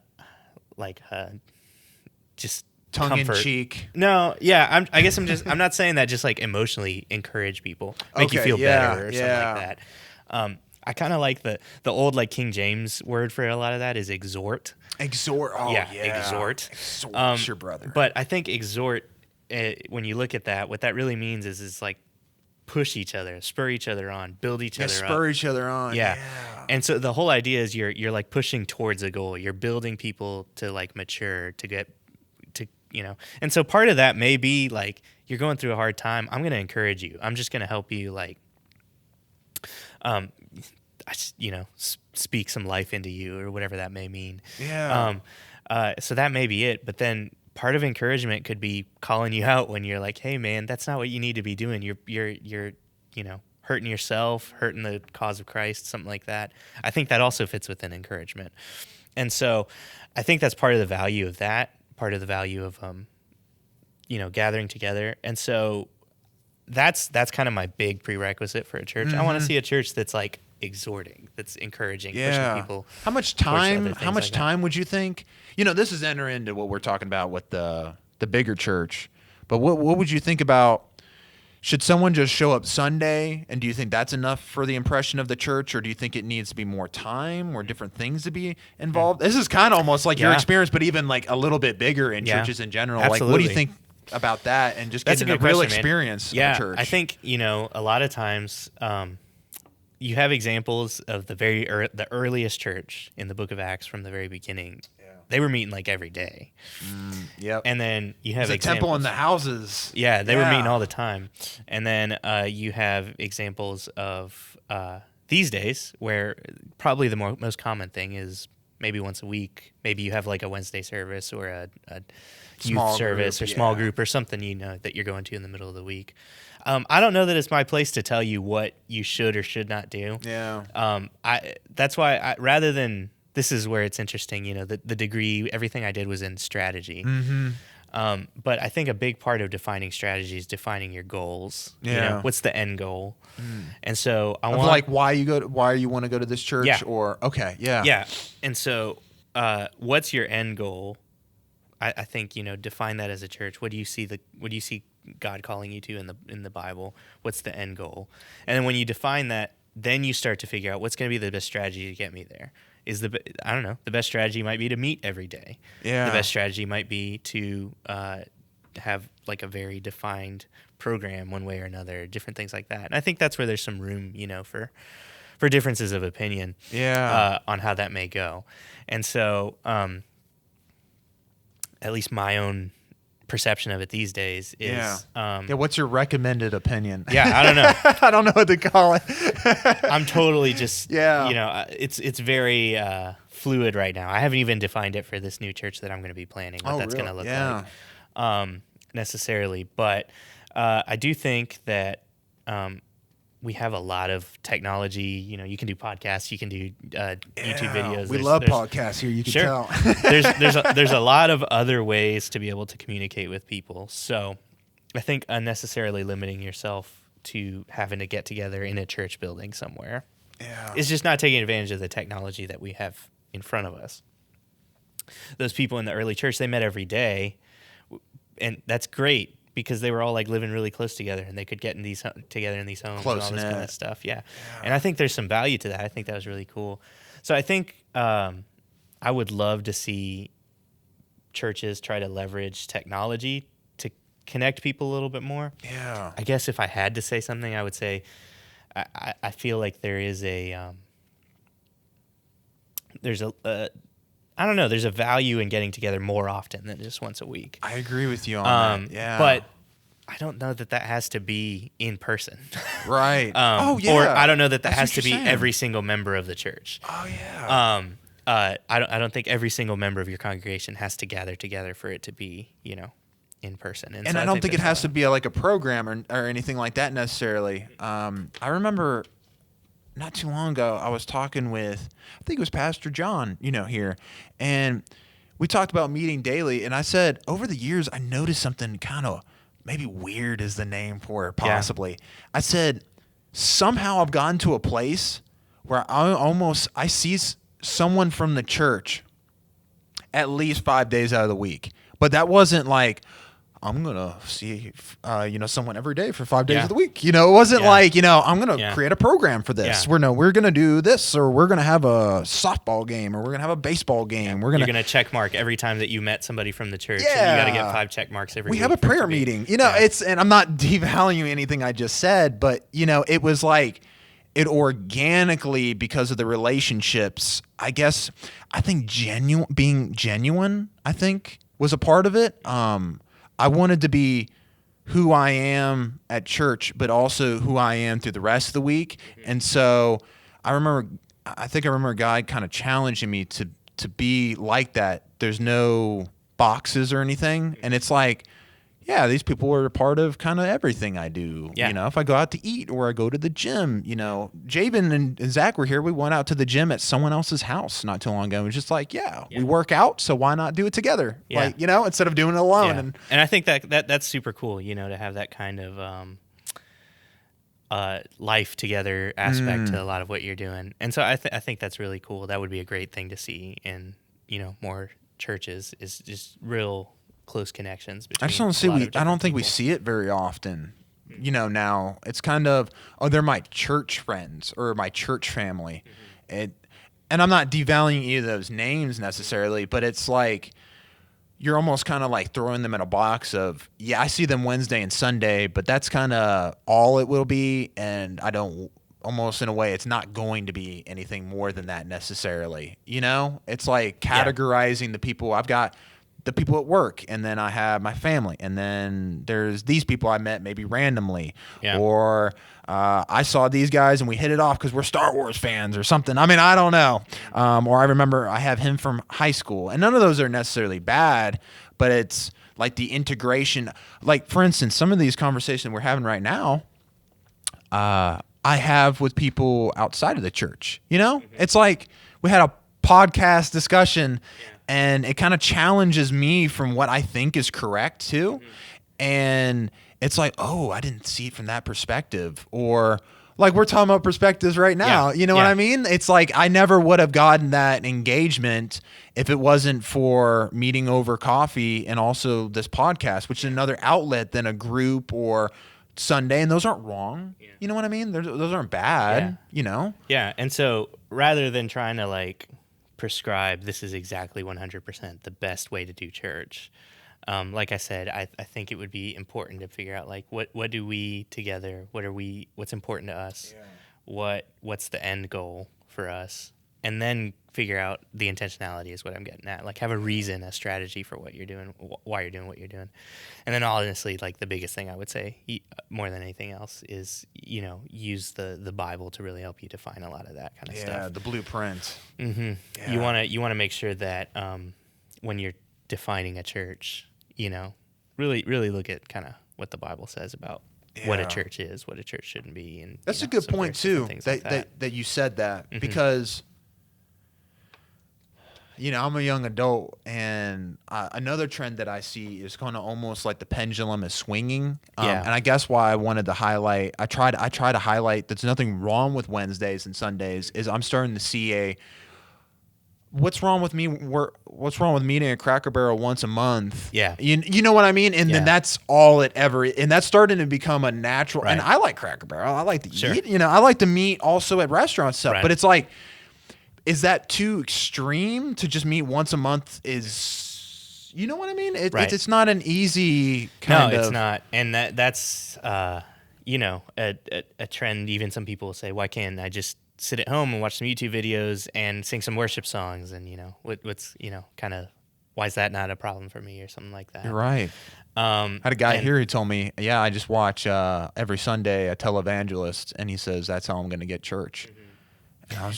just tongue comfort. In cheek. No, yeah, I'm not saying that just like emotionally encourage people, make you feel better or something like that. I kind of like the old like King James word for a lot of that is exhort. Exhort. Oh yeah. Exhort. Exhort your brother. But I think exhort, when you look at that, what that really means is like push each other, spur each other on, build each other up. Spur each other on. Yeah. And so the whole idea is you're like pushing towards a goal. You're building people to like mature, to get to, you know. And so part of that may be like you're going through a hard time. I'm going to encourage you. I'm just going to help you like speak some life into you or whatever that may mean. Yeah. So that may be it. But then part of encouragement could be calling you out when you're like, hey man, that's not what you need to be doing. You're hurting yourself, hurting the cause of Christ, something like that. I think that also fits within encouragement. And so I think that's part of the value of that, part of the value of, gathering together. And so that's kind of my big prerequisite for a church. Mm-hmm. I want to see a church that's like exhorting, that's encouraging, pushing people. How much time would you think? This is entering into what we're talking about with the bigger church. But what would you think about should someone just show up Sunday, and do you think that's enough for the impression of the church, or do you think it needs to be more time or different things to be involved? This is kind of almost like your experience, but even like a little bit bigger in churches in general. Absolutely. Like, what do you think about that, and just getting a real experience of a church? I think, a lot of times you have examples of the earliest church in the book of Acts from the very beginning. They were meeting like every day. Yep. And then you have the temple in the houses. Yeah, they were meeting all the time. And then you have examples of these days where probably the most common thing is maybe once a week. Maybe you have like a Wednesday service or a youth service or small group or something that you're going to in the middle of the week. I don't know that it's my place to tell you what you should or should not do. Yeah. That's why rather than... This is where it's interesting, the degree, everything I did was in strategy. Mm-hmm. But I think a big part of defining strategy is defining your goals. Yeah. What's the end goal? And so I want like why you want to go to this church Yeah. And so what's your end goal? I think, define that as a church. What do you see God calling you to in the Bible? What's the end goal? And then when you define that, then you start to figure out what's going to be the best strategy to get me there. The best strategy might be to meet every day. Yeah. The best strategy might be to have like a very defined program one way or another, different things like that. And I think that's where there's some room, for differences of opinion on how that may go. And so at least my own perception of it these days is what's your recommended opinion? I don't know. I don't know what to call it. I'm totally just it's very fluid right now. I haven't even defined it for this new church that I'm going to be planning, what that's going to look like necessarily, but I do think that we have a lot of technology. You can do podcasts, you can do YouTube videos. We love podcasts here. You can tell. there's a lot of other ways to be able to communicate with people. So I think unnecessarily limiting yourself to having to get together in a church building somewhere is just not taking advantage of the technology that we have in front of us. Those people in the early church, they met every day, and that's great, because they were all like living really close together, and they could get together in these homes and all this kind of stuff. Yeah. And I think there's some value to that. I think that was really cool. So I think I would love to see churches try to leverage technology to connect people a little bit more. Yeah. I guess if I had to say something, I would say I feel like there is there's a value in getting together more often than just once a week. I agree with you on that. Yeah. But I don't know that has to be in person. Right. Or I don't know that has to be every single member of the church. Oh, yeah. I don't think every single member of your congregation has to gather together for it to be, in person. And so I don't think it has to be like a program or anything like that necessarily. I remember not too long ago, I was talking with, I think it was Pastor John, here, and we talked about meeting daily, and I said, over the years, I noticed something kind of, maybe weird is the name for it, possibly. Yeah. I said, somehow I've gotten to a place where I see someone from the church at least 5 days out of the week, but that wasn't like, I'm going to see, someone every day for 5 days of the week. It wasn't like, I'm going to create a program for this. Yeah. We're going to do this, or we're going to have a softball game, or we're going to have a baseball game. You're going to check mark every time that you met somebody from the church. Yeah. And you got to get 5 check marks every week. We have a prayer meeting. And I'm not devaluing anything I just said, but, it was like, it organically, because of the relationships, I guess, I think being genuine, I think, was a part of it. I wanted to be who I am at church, but also who I am through the rest of the week. And so I think I remember a guy kind of challenging me to be like that. There's no boxes or anything. And it's like, yeah, these people are a part of kind of everything I do. Yeah. If I go out to eat or I go to the gym, Javen and Zach were here. We went out to the gym at someone else's house not too long ago. It was just like, we work out, so why not do it together? Yeah. Like, instead of doing it alone. Yeah. And I think that's super cool, to have that kind of life together aspect to a lot of what you're doing. And so I think that's really cool. That would be a great thing to see in, more churches, is just real close connections between. I don't think we see it very often. now it's kind of, oh, they're my church friends or my church family. And I'm not devaluing either of those names necessarily, but it's like you're almost kind of like throwing them in a box of, yeah, I see them Wednesday and Sunday, but that's kind of all it will be. And I don't, almost in a way, it's not going to be anything more than that necessarily. It's like categorizing the people. I've got the people at work, and then I have my family, and then there's these people I met maybe randomly, or I saw these guys and we hit it off because we're Star Wars fans or something. I mean, I don't know. Or I remember I have him from high school, and none of those are necessarily bad, but it's like the integration. Like, for instance, some of these conversations we're having right now, I have with people outside of the church. It's like we had a podcast discussion, and it kind of challenges me from what I think is correct too. And it's like, oh, I didn't see it from that perspective. Or like we're talking about perspectives right now. You know what I mean? It's like I never would have gotten that engagement if it wasn't for meeting over coffee and also this podcast, which is another outlet than a group or Sunday. And those aren't wrong. You know what I mean? Those aren't bad, Yeah. And so rather than trying to like prescribe this is exactly 100% the best way to do church, like I said, I think it would be important to figure out like what do we together, what's important to us, what's the end goal for us, and then figure out the intentionality is what I'm getting at. Like have a reason, a strategy for what you're doing, why you're doing what you're doing. And then honestly, like the biggest thing I would say more than anything else is, use the Bible to really help you define a lot of that kind of stuff. Yeah, the blueprint. Mm-hmm. Yeah. You want to make sure that when you're defining a church, really look at kind of what the Bible says about what a church is, what a church shouldn't be. And that's a good point too, that you said that, because I'm a young adult, and another trend that I see is kind of almost like the pendulum is swinging. And I guess why I wanted to highlight, I try to highlight there's nothing wrong with Wednesdays and Sundays, is I'm starting to see what's wrong with meeting at Cracker Barrel once a month? Yeah. You know what I mean? And then that's all it ever, and that's starting to become a natural, and I like Cracker Barrel. I like to eat, I like to meet also at restaurants stuff, but it's like, is that too extreme to just meet once a month? You know what I mean? It's not an easy kind of. No, it's not. And that's, a trend. Even some people say, why can't I just sit at home and watch some YouTube videos and sing some worship songs? And, what's kind of, why is that not a problem for me or something like that? You're right. I had a guy here who told me, I just watch every Sunday a televangelist, and he says that's how I'm going to get church.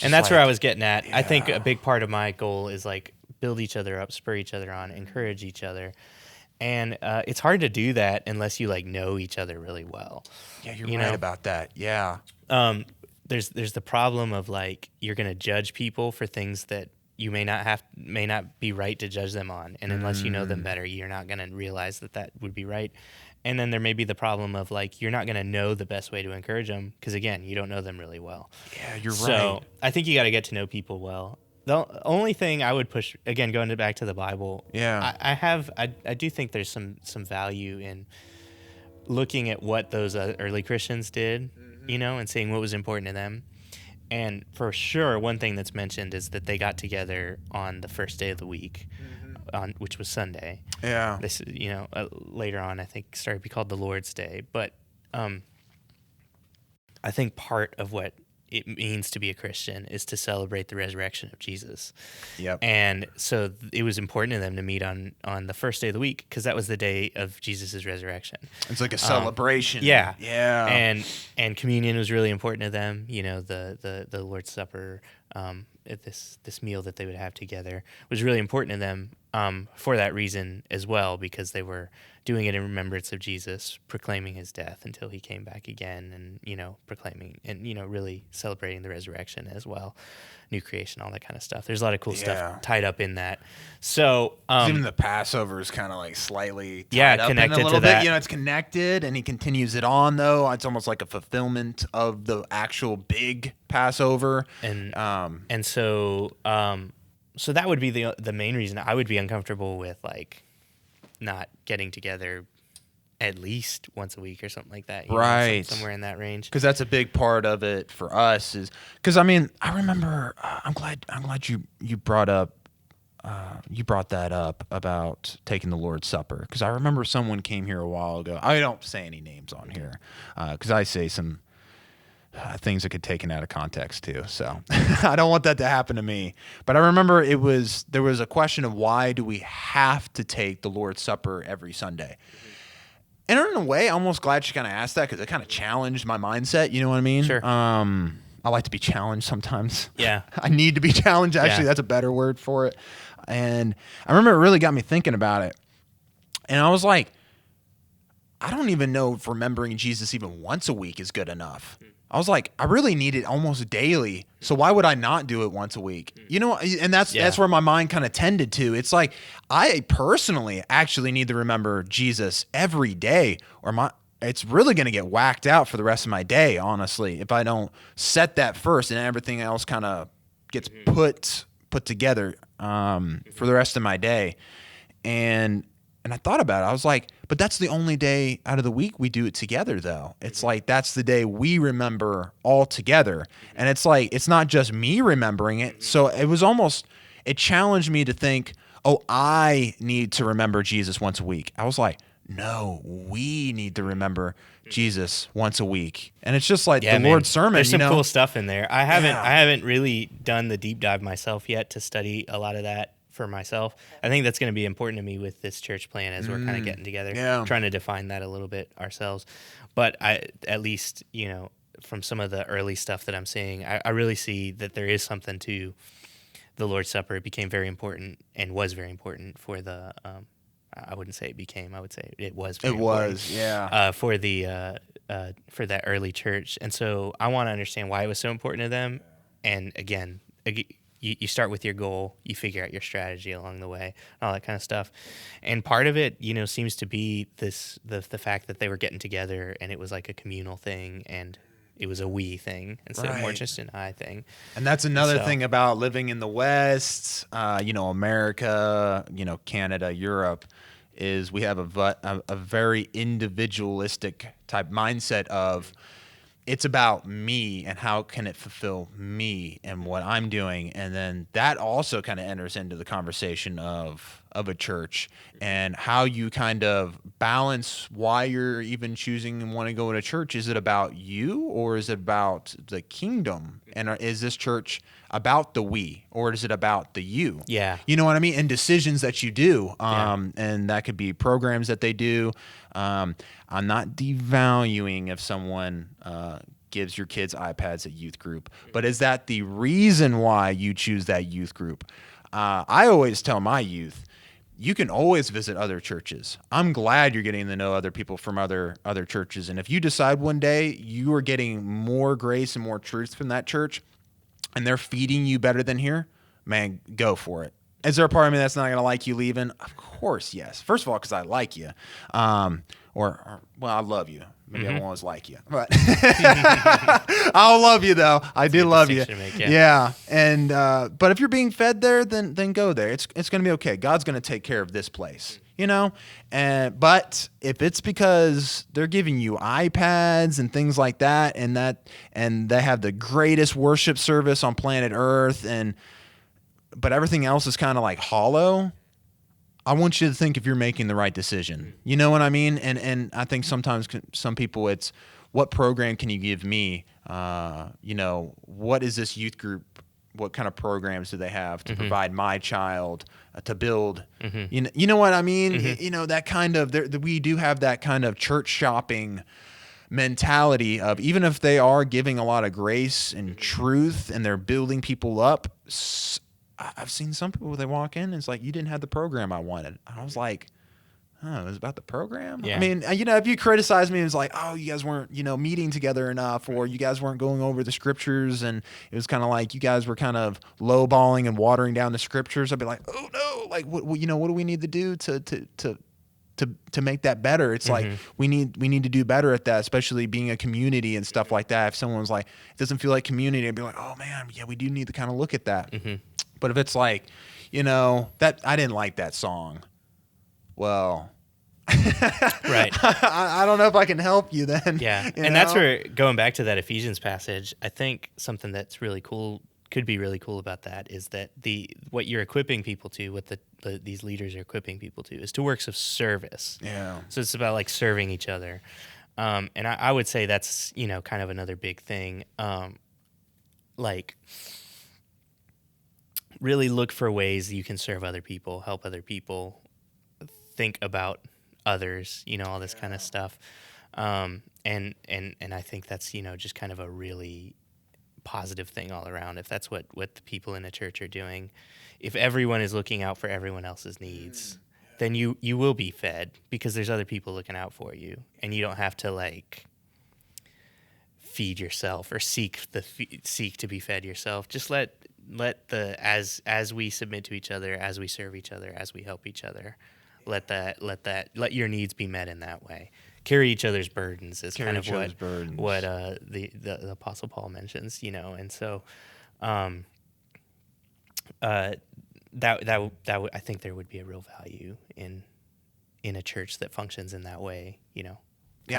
And that's where I was getting at. I think a big part of my goal is like build each other up, spur each other on, encourage each other. And it's hard to do that unless you like know each other really well. Yeah, you're right about that. Yeah. There's the problem of like you're going to judge people for things that you may not be right to judge them on. And unless you know them better, you're not going to realize that would be right. And then there may be the problem of like you're not going to know the best way to encourage them because, again, you don't know them really well. Yeah, you're right. So I think you got to get to know people well. The only thing I would push, again, going back to the Bible, I do think there's some value in looking at what those early Christians did, and seeing what was important to them. And for sure, one thing that's mentioned is that they got together on the first day of the week, which was Sunday. Yeah. This, later on, I think started to be called the Lord's Day. But I think part of what it means to be a Christian is to celebrate the resurrection of Jesus. Yep. And so it was important to them to meet on the first day of the week because that was the day of Jesus' resurrection. It's like a celebration. Yeah. Yeah. And communion was really important to them. The Lord's Supper, this meal that they would have together was really important to them for that reason as well, because they were doing it in remembrance of Jesus, proclaiming his death until he came back again, and proclaiming and really celebrating the resurrection as well, new creation, all that kind of stuff. There's a lot of cool stuff tied up in that. So even the Passover is kind of like slightly tied up connected in a little to bit. that. It's connected, and he continues it on though. It's almost like a fulfillment of the actual big Passover. And so that would be the main reason I would be uncomfortable with like not getting together at least once a week or something like that. Right. Somewhere in that range. Because that's a big part of it for us is because I mean I remember I'm glad you brought that up about taking the Lord's Supper, because I remember someone came here a while ago. I don't say any names on here because I say some things that could be taken out of context too. So I don't want that to happen to me. But I remember there was a question of why do we have to take the Lord's Supper every Sunday? And in a way, I'm almost glad she kind of asked that because it kind of challenged my mindset. You know what I mean? Sure. I like to be challenged sometimes. Yeah. I need to be challenged. Actually, that's a better word for it. And I remember it really got me thinking about it. And I was like, I don't even know if remembering Jesus even once a week is good enough. I was like, I really need it almost daily. So why would I not do it once a week? You know, and that's where my mind kind of tended to. It's like, I personally actually need to remember Jesus every day, or it's really going to get whacked out for the rest of my day, honestly, if I don't set that first and everything else kind of gets put together for the rest of my day. And I thought about it. I was like, but that's the only day out of the week we do it together, though. It's like that's the day we remember all together. And it's like it's not just me remembering it. So it challenged me to think, oh, I need to remember Jesus once a week. I was like, no, we need to remember Jesus once a week. And it's just like the Lord's Sermon. There's some cool stuff in there. I haven't really done the deep dive myself yet to study a lot of that for myself. I think that's going to be important to me with this church plan as we're kind of getting together, trying to define that a little bit ourselves. But at least, from some of the early stuff that I'm seeing, I really see that there is something to the Lord's Supper. It became very important and was very important for the, I wouldn't say it became, I would say it was very important. For that early church. And so I want to understand why it was so important to them. And again, you start with your goal, you figure out your strategy along the way, all that kind of stuff. And part of it, seems to be the fact that they were getting together and it was like a communal thing and it was a we thing instead of more just an I thing. And that's another thing about living in the West, America, Canada, Europe, is we have a very individualistic type mindset of it's about me and how can it fulfill me and what I'm doing. And then that also kind of enters into the conversation of a church and how you kind of balance why you're even choosing and want to go to church. Is it about you or is it about the kingdom? And is this church about the we or is it about the you? Yeah. You know what I mean? And decisions that you do. And that could be programs that they do. I'm not devaluing if someone gives your kids iPads at youth group, but is that the reason why you choose that youth group? I always tell my youth, you can always visit other churches. I'm glad you're getting to know other people from other churches. And if you decide one day you are getting more grace and more truth from that church and they're feeding you better than here, man, go for it. Is there a part of me that's not going to like you leaving? Of course, yes. First of all, because I like you. Or I love you. Maybe I won't always like you. But I'll love you, though. I do love you. Yeah. And but if you're being fed there, then go there. It's going to be okay. God's going to take care of this place. But if it's because they're giving you iPads and things like that, and they have the greatest worship service on planet Earth, but everything else is kind of like hollow, I want you to think if you're making the right decision. You know what I mean? And I think sometimes some people, it's what program can you give me? What is this youth group? What kind of programs do they have to provide my child to build? You know what I mean? That kind of, we do have that kind of church shopping mentality of, even if they are giving a lot of grace and truth and they're building people up, I've seen some people, they walk in and it's like, you didn't have the program I wanted. I was like, oh, it was about the program? Yeah. I mean, if you criticize me, it's like, oh, you guys weren't, meeting together enough, or you guys weren't going over the scriptures, and it was kind of like you guys were kind of lowballing and watering down the scriptures. I'd be like, oh no, like what do we need to do to make that better? It's like we need to do better at that, especially being a community and stuff like that. If someone was like, it doesn't feel like community, I'd be like, oh man, yeah, we do need to kind of look at that. But if it's like, that I didn't like that song, well, Right. I don't know if I can help you then. Yeah. You And that's know? where, going back to that Ephesians passage, I think something that's really cool, could be really cool about that, is that what you're equipping people to, what these leaders are equipping people to, is to works of service. Yeah. So it's about like serving each other. And I would say that's, kind of another big thing. Like, really look for ways that you can serve other people, help other people, think about others, all this kind of stuff. And I think that's, just kind of a really positive thing all around. If that's what the people in a church are doing, if everyone is looking out for everyone else's needs, then you will be fed, because there's other people looking out for you, and you don't have to like feed yourself or seek to be fed yourself. Just let as we submit to each other, as we serve each other, as we help each other, let your needs be met in that way. Carry each other's burdens is kind of what the Apostle Paul mentions, and so that I think there would be a real value in a church that functions in that way, Yeah,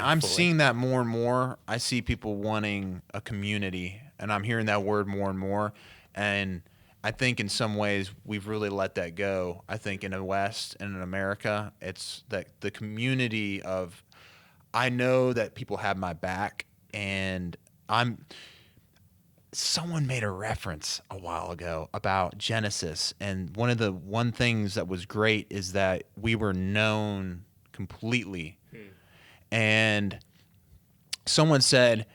I'm seeing that more and more. I see people wanting a community, and I'm hearing that word more and more. And I think in some ways we've really let that go. I think in the West and in America, it's that the community of, I know that people have my back, and someone made a reference a while ago about Genesis, and one things that was great is that we were known completely. And someone said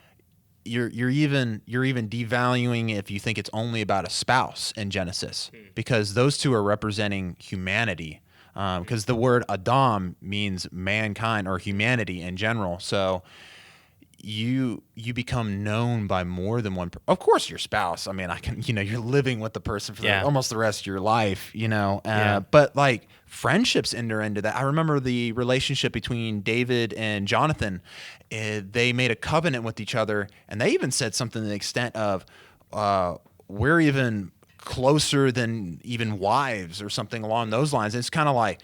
you're even devaluing if you think it's only about a spouse in Genesis, because those two are representing humanity. Because the word Adam means mankind or humanity in general. So you become known by more than one. Of course, your spouse. I mean, you're living with the person for almost the rest of your life. But like friendships enter into that. I remember the relationship between David and Jonathan. They made a covenant with each other, and they even said something to the extent of, "We're even closer than even wives," or something along those lines. And it's kind of like,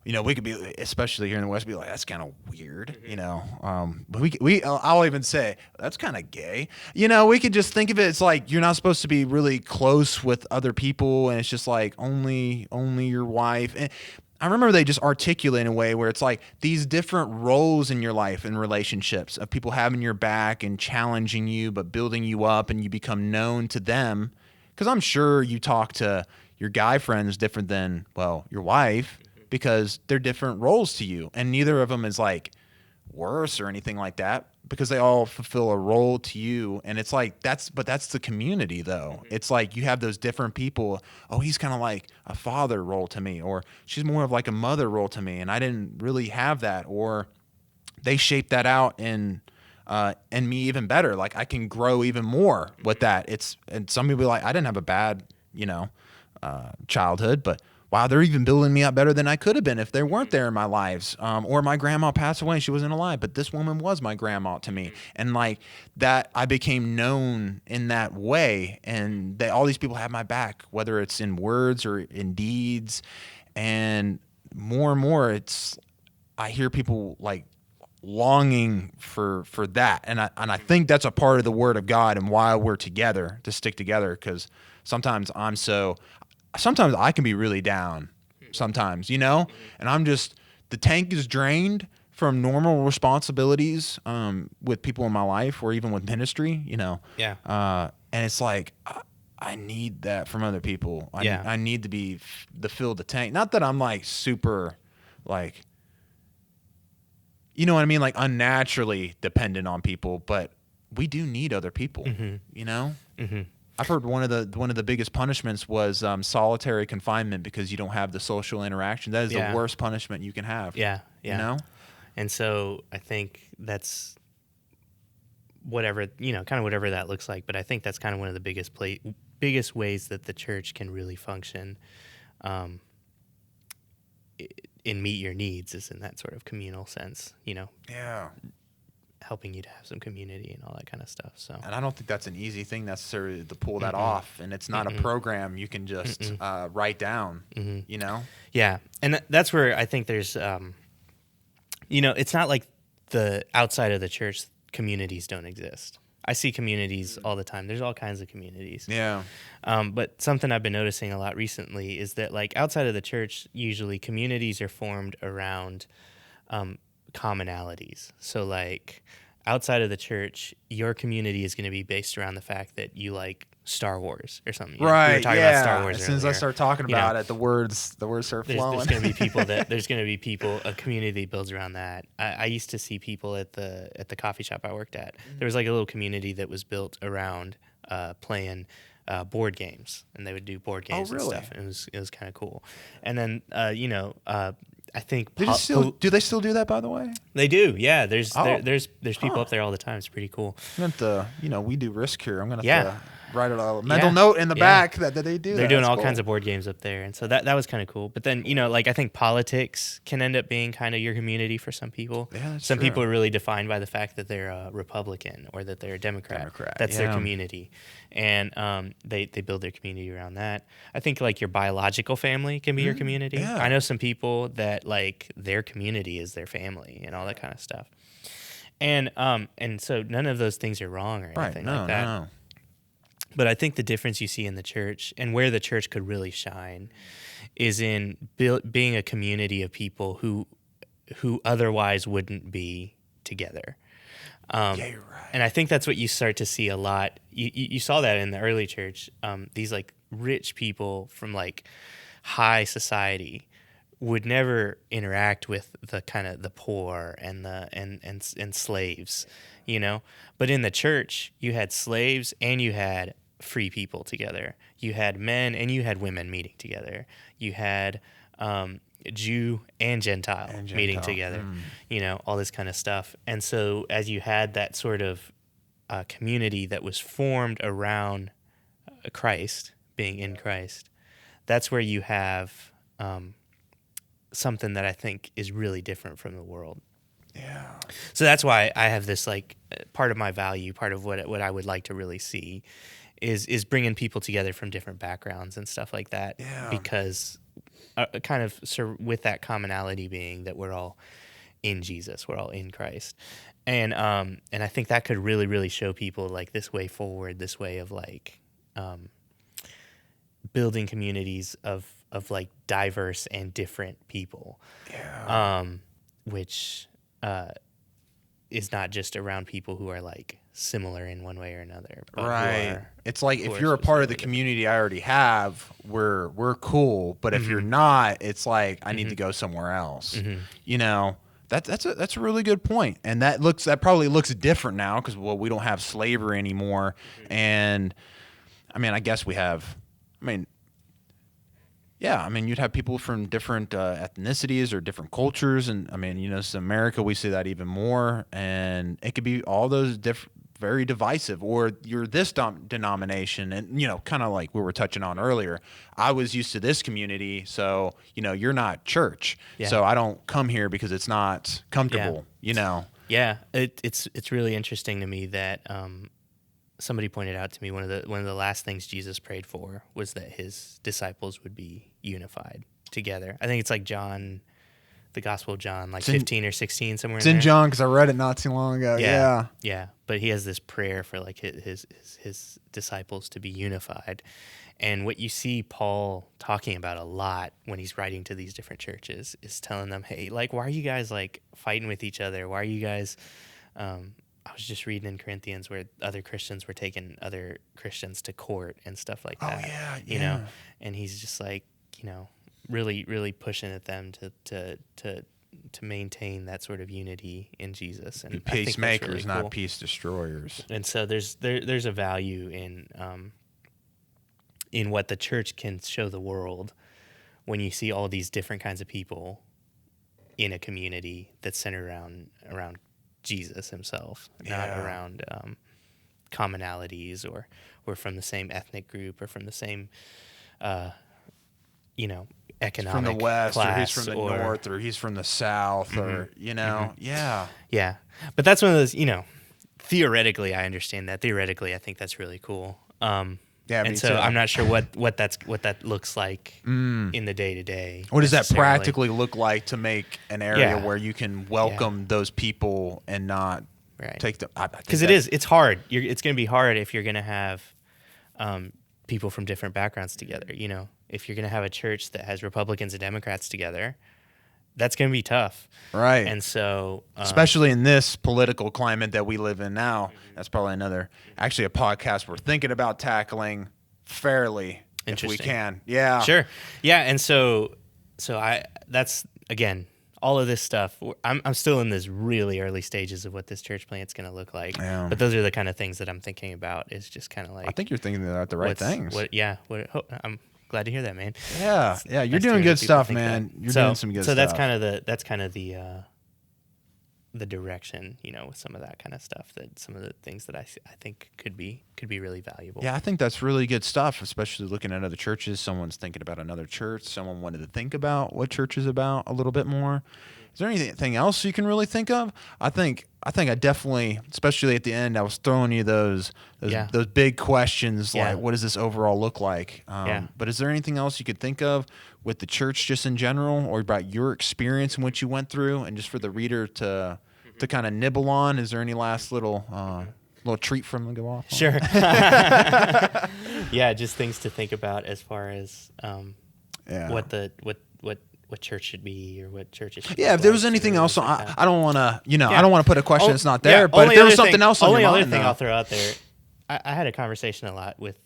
we could be, especially here in the West, be like, that's kind of weird, but I'll even say that's kind of gay. We could just think of it. It's like, you're not supposed to be really close with other people, and it's just like only your wife. And I remember they just articulate in a way where it's like these different roles in your life and relationships of people having your back and challenging you, but building you up, and you become known to them. Because I'm sure you talk to your guy friends different than, your wife, because they're different roles to you. And neither of them is like worse or anything like that, because they all fulfill a role to you. And it's like, that's the community though. It's like you have those different people. Oh, he's kind of like a father role to me, or she's more of like a mother role to me, and I didn't really have that. Or they shape that out in me even better. Like I can grow even more with that. And some people are like, I didn't have a bad, childhood, but wow, they're even building me up better than I could have been if they weren't there in my lives. Or my grandma passed away and she wasn't alive, but this woman was my grandma to me. And like that, I became known in that way. And all these people have my back, whether it's in words or in deeds. And more, I hear people like longing for that. And I think that's a part of the Word of God and why we're together, to stick together. Because sometimes I can be really down sometimes, and I'm the tank is drained from normal responsibilities with people in my life, or even with ministry, Yeah. And it's like, I need that from other people. I need to be fill the tank. Not that I'm like super like, you know what I mean? Like unnaturally dependent on people, but we do need other people, Mm-hmm. I've heard one of the biggest punishments was solitary confinement, because you don't have the social interaction. That is the worst punishment you can have. Yeah. And so I think that's whatever, kind of whatever that looks like. But I think that's kind of one of the biggest ways that the church can really function in meet your needs, is in that sort of communal sense, Yeah. helping you to have some community and all that kind of stuff. So, and I don't think that's an easy thing necessarily to pull that off. And it's not a program you can just write down, Yeah. And that's where I think there's, it's not like the outside of the church communities don't exist. I see communities all the time. There's all kinds of communities. Yeah. But something I've been noticing a lot recently is that, like, outside of the church, usually communities are formed around commonalities. So, like, outside of the church, your community is going to be based around the fact that you like Star Wars or something. Right. We were talking about Star Wars as soon as I earlier. start talking about it, the words start flowing. There's going to be people a community that builds around that. I used to see people at the coffee shop I worked at. There was like a little community that was built around playing board games, and they would do board games and stuff. And it was kind of cool. And then I think do they still do that, by the way? They do. Yeah. There's people up there all the time. It's pretty cool. I'm gonna we do Risk here. I'm gonna have to write a mental note in the back that they do. They're doing all kinds of board games up there, and so that was kind of cool. But then like I think politics can end up being kind of your community for some people. Yeah, that's some true. people are really defined by the fact that they're a Republican or that they're a Democrat. That's their community, and they build their community around that. I think like your biological family can be your community. Yeah. I know some people that like their community is their family and all that kind of stuff. And so none of those things are wrong or anything like that. No. But I think the difference you see in the church and where the church could really shine is in being a community of people who otherwise wouldn't be together. Yeah, you're right. And I think that's what you start to see a lot. You saw that in the early church. These like rich people from like high society would never interact with the kind of the poor and and slaves, But in the church, you had slaves and you had free people together. You had men and you had women meeting together. You had Jew and Gentile meeting together. All this kind of stuff. And so as you had that sort of community that was formed around Christ, being in Christ, that's where you have something that I think is really different from the world. Yeah. So that's why I have this like part of my value, part of what I would like to really see is bringing people together from different backgrounds and stuff like that. Yeah. Because kind of with that commonality being that we're all in Jesus, we're all in Christ. And I think that could really, really show people like this way forward, this way of like building communities of like diverse and different people. Yeah. Which is not just around people who are like similar in one way or another. But right. It's like if you're a part of the community I already have, we're cool. But if you're not, it's like I need to go somewhere else. That's a really good point. And that probably looks different now because we don't have slavery anymore. And I mean, I guess we have. You'd have people from different ethnicities or different cultures, and I mean, in America we see that even more, and it could be all those very divisive. Or you're this denomination, and kind of like we were touching on earlier. I was used to this community, so you're not church, so I don't come here because it's not comfortable. Yeah, it's really interesting to me that. Somebody pointed out to me one of the last things Jesus prayed for was that his disciples would be unified together. I think it's like John, the Gospel of John, like 15 or 16 somewhere. It's in John because I read it not too long ago. Yeah. But he has this prayer for like his disciples to be unified, and what you see Paul talking about a lot when he's writing to these different churches is telling them, hey, like, why are you guys like fighting with each other? Why are you guys? I was just reading in Corinthians where other Christians were taking other Christians to court and stuff like that. Oh, yeah. And he's just like, really, really pushing at them to maintain that sort of unity in Jesus. And be peacemakers, really not cool. peace destroyers. And so there's a value in what the church can show the world when you see all these different kinds of people in a community that's centered around Jesus himself, not around commonalities or from the same ethnic group or from the same, economic he's from the west, class, or he's from the north, or he's from the south, or yeah. But that's one of those. Theoretically, I understand that. Theoretically, I think that's really cool. Yeah, me and so too. I'm not sure what that looks like in the day to day. What does that practically look like to make an area Yeah. where you can welcome those people and not take them? Because it's hard. It's going to be hard if you're going to have people from different backgrounds together. You know, if you're going to have a church that has Republicans and Democrats together, that's going to be tough. Right. And so, especially in this political climate that we live in now, that's probably actually a podcast we're thinking about tackling fairly if we can. Yeah. Sure. Yeah. And so that's, again, all of this stuff. I'm still in this really early stages of what this church plant's going to look like. Yeah. But those are the kind of things that I'm thinking about, is just kind of like, I think you're thinking about the right things. I'm glad to hear that, man. Yeah. Yeah. You're doing good stuff, man. You're doing some good stuff. So that's kind of the direction, you know, with some of that kind of stuff, that some of the things that I think could be really valuable. Yeah, I think that's really good stuff, especially looking at other churches. Someone's thinking about another church. Someone wanted to think about what church is about a little bit more. Is there anything else you can really think of? I think I definitely, especially at the end, I was throwing you those big questions like, what does this overall look like? But is there anything else you could think of with the church just in general, or about your experience and what you went through, and just for the reader to kind of nibble on? Is there any last little treat from them to go off on? Sure. Yeah, just things to think about as far as what church should be, or what churches should be. Yeah, if there was anything else, I don't want to, I don't want to put a question that's not there, but if there was something else on your mind. Only other thing I'll throw out there, I had a conversation a lot with,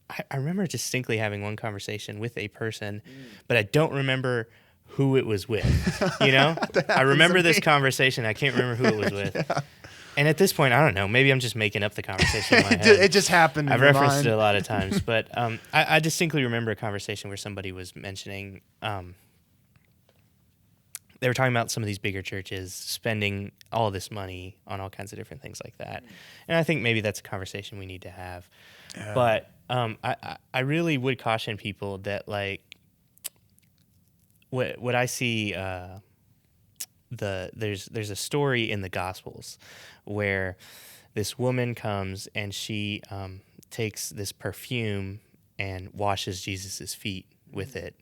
I remember distinctly having one conversation with a person, but I don't remember who it was with, you know? I remember this conversation, I can't remember who it was with. Yeah. And at this point, I don't know, maybe I'm just making up the conversation in my head. It just happened. I've referenced it a lot of times, but I distinctly remember a conversation where somebody was mentioning, they were talking about some of these bigger churches spending all this money on all kinds of different things like that. And I think maybe that's a conversation we need to have. Yeah. But I really would caution people that, like, what I see, there's a story in the Gospels where this woman comes and she takes this perfume and washes Jesus's feet with it.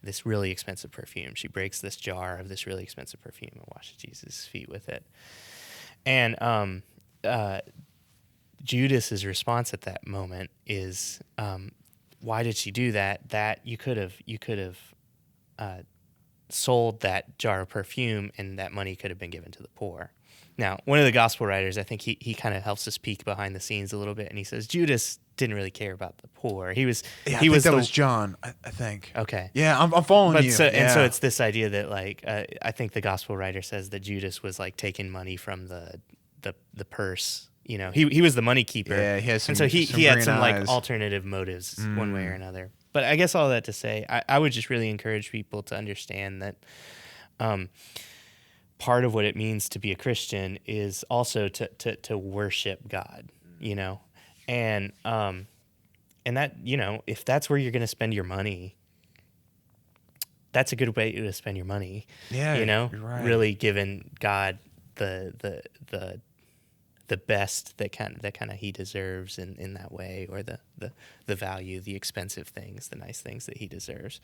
This really expensive perfume. She breaks this jar of this really expensive perfume and washes Jesus' feet with it. And Judas's response at that moment is, why did she do that? That you could have sold that jar of perfume, and that money could have been given to the poor. Now, one of the gospel writers, I think he kind of helps us peek behind the scenes a little bit, and he says Judas didn't really care about the poor. He was that was John, I think. Okay. Yeah, I'm following you. And so it's this idea that, like, I think the gospel writer says that Judas was like taking money from the purse. You know, he was the money keeper. Yeah, he has some, and so he had some eyes. Like alternative motives one way or another. But I guess all that to say, I would just really encourage people to understand that part of what it means to be a Christian is also to worship God, you know, and that, you know, if that's where you're going to spend your money, that's a good way to spend your money. Yeah, you know, you're right. Really giving God the best that kind of he deserves in that way, or the value, the expensive things, the nice things that he deserves.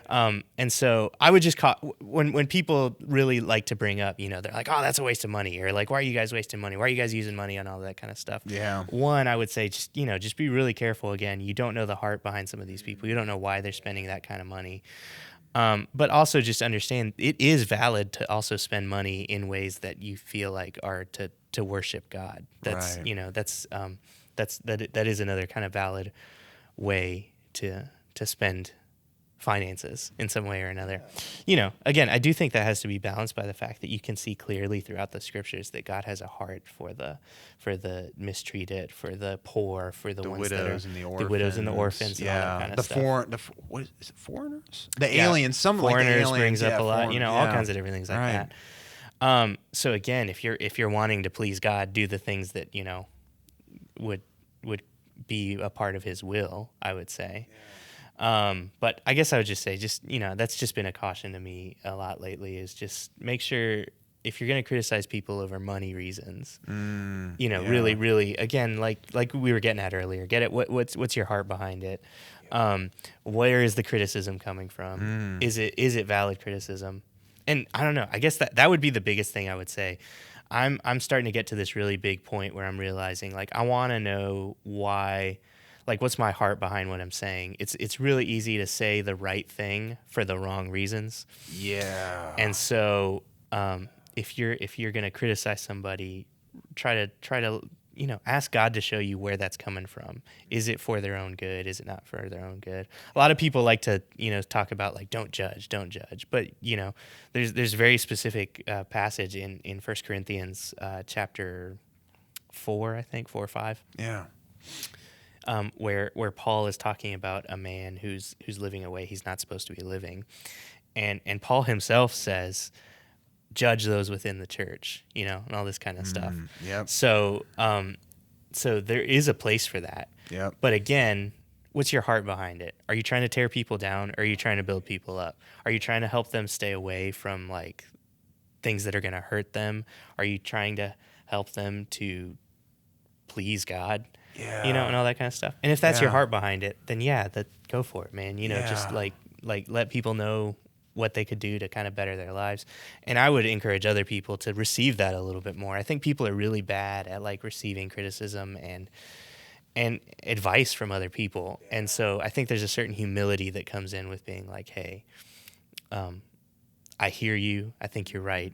And so I would just when people really like to bring up, you know, they're like, oh, that's a waste of money, or like, why are you guys wasting money? Why are you guys using money on all that kind of stuff? Yeah. One, I would say just be really careful. Again, you don't know the heart behind some of these people. You don't know why they're spending that kind of money. But also just understand it is valid to also spend money in ways that you feel like are to worship God. That's right. You know, that is another kind of valid way to spend finances in some way or another. You know, again, I do think that has to be balanced by the fact that you can see clearly throughout the scriptures that God has a heart for the mistreated, for the poor, for the ones widows that are and the orphans. The widows and the orphans, and all that kind of stuff. What is it, foreigners? The aliens. Some foreigners like the aliens, brings up a lot. You know, all kinds of different things like right. that. So again, if you're wanting to please God, do the things that, you know, would be a part of His will, I would say. Yeah. But I guess I would just say, you know, that's just been a caution to me a lot lately, is just make sure if you're going to criticize people over money reasons, yeah. really, really, again, like we were getting at earlier, get it? What's your heart behind it? Where is the criticism coming from? Is it valid criticism? And I don't know. I guess that would be the biggest thing I would say. I'm starting to get to this really big point where I'm realizing, like, I want to know why, like, what's my heart behind what I'm saying. It's really easy to say the right thing for the wrong reasons. Yeah. And so if you're going to criticize somebody, try to ask God to show you where that's coming from. Is it for their own good? Is it not for their own good? A lot of people like to, talk about, like, don't judge. But, there's very specific passage in 1 Corinthians chapter 4, I think, 4 or 5. Yeah. Where Paul is talking about a man who's living a way he's not supposed to be living. And Paul himself says, judge those within the church, and all this kind of stuff. Yep. So there is a place for that. Yep. But again, what's your heart behind it? Are you trying to tear people down, or are you trying to build people up? Are you trying to help them stay away from, like, things that are going to hurt them? Are you trying to help them to please God? Yeah. And all that kind of stuff. And if that's your heart behind it, then go for it, man. Just like let people know what they could do to kind of better their lives. And I would encourage other people to receive that a little bit more. I think people are really bad at, like, receiving criticism and advice from other people. And so I think there's a certain humility that comes in with being like, hey, I hear you. I think you're right.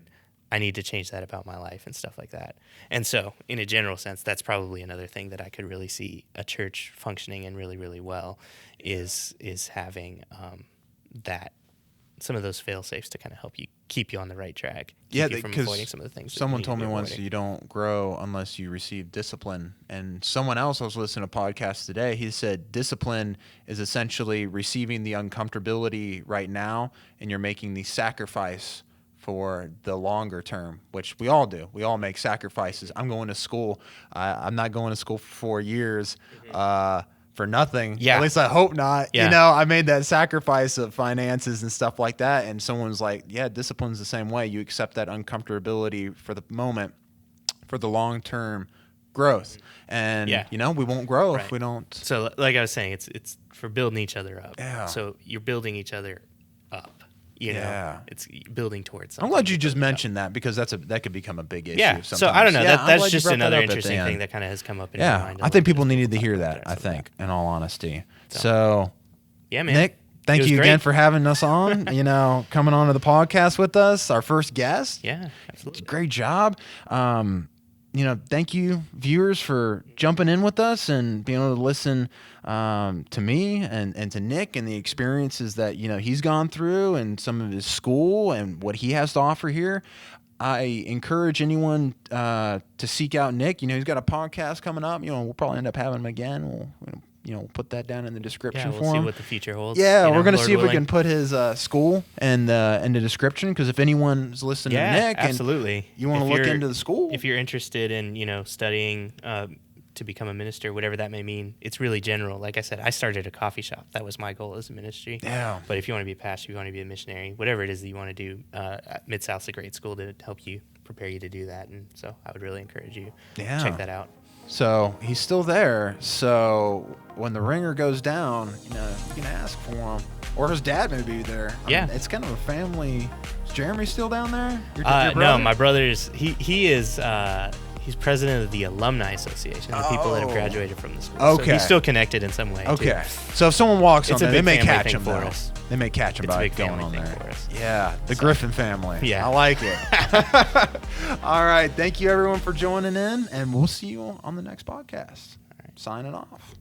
I need to change that about my life and stuff like that. And so in a general sense, that's probably another thing that I could really see a church functioning in really, really well is having that, some of those fail safes to kind of help you keep you on the right track. Keep you from avoiding some of the things. Someone told me once, you don't grow unless you receive discipline. And someone else I was listening to a podcast today, he said discipline is essentially receiving the uncomfortability right now, and you're making the sacrifice for the longer term, which we all do. We all make sacrifices. I'm going to school. I'm not going to school for 4 years. For nothing. Yeah. At least I hope not. Yeah. I made that sacrifice of finances and stuff like that. And someone's like, yeah, discipline's the same way. You accept that uncomfortability for the moment, for the long-term growth. And, we won't grow if we don't. So like I was saying, it's for building each other up. Yeah. So you're building each other up. It's building towards something. I'm glad you just mentioned that, because that could become a big issue. Yeah. Sometimes. So I don't know. Yeah, That's just another interesting thing that kind of has come up in my mind. I think people needed to hear that, I think, in all honesty. So yeah, man. Nick, thank you again for having us on, coming on to the podcast with us, our first guest. Yeah, absolutely. Great job. Thank you, viewers, for jumping in with us and being able to listen to me and to Nick and the experiences that, he's gone through and some of his school and what he has to offer here. I encourage anyone to seek out Nick. He's got a podcast coming up. We'll probably end up having him again. We'll put that down in the description for him. We'll see what the future holds. Yeah, we're going to see if we can put his school in the description, because if anyone's listening to Nick absolutely. And you want to look into the school. If you're interested in, studying to become a minister, whatever that may mean, it's really general. Like I said, I started a coffee shop. That was my goal as a ministry. Yeah. But if you want to be a pastor, you want to be a missionary, whatever it is that you want to do, Mid-South's a great school to help you, prepare you to do that. And so I would really encourage you to check that out. So he's still there. So when the ringer goes down, you can ask for him, or his dad may be there. Yeah, it's kind of a family. Is Jeremy still down there? No, my brother's. He is. He's president of the Alumni Association, the people that have graduated from the school. Okay. So he's still connected in some way. Okay. So if someone walks on there, they may catch him for us. They may catch him by going on there. For us. Yeah, the Griffin family. Yeah. I like it. All right. Thank you, everyone, for joining in, and we'll see you on the next podcast. All right. Signing off.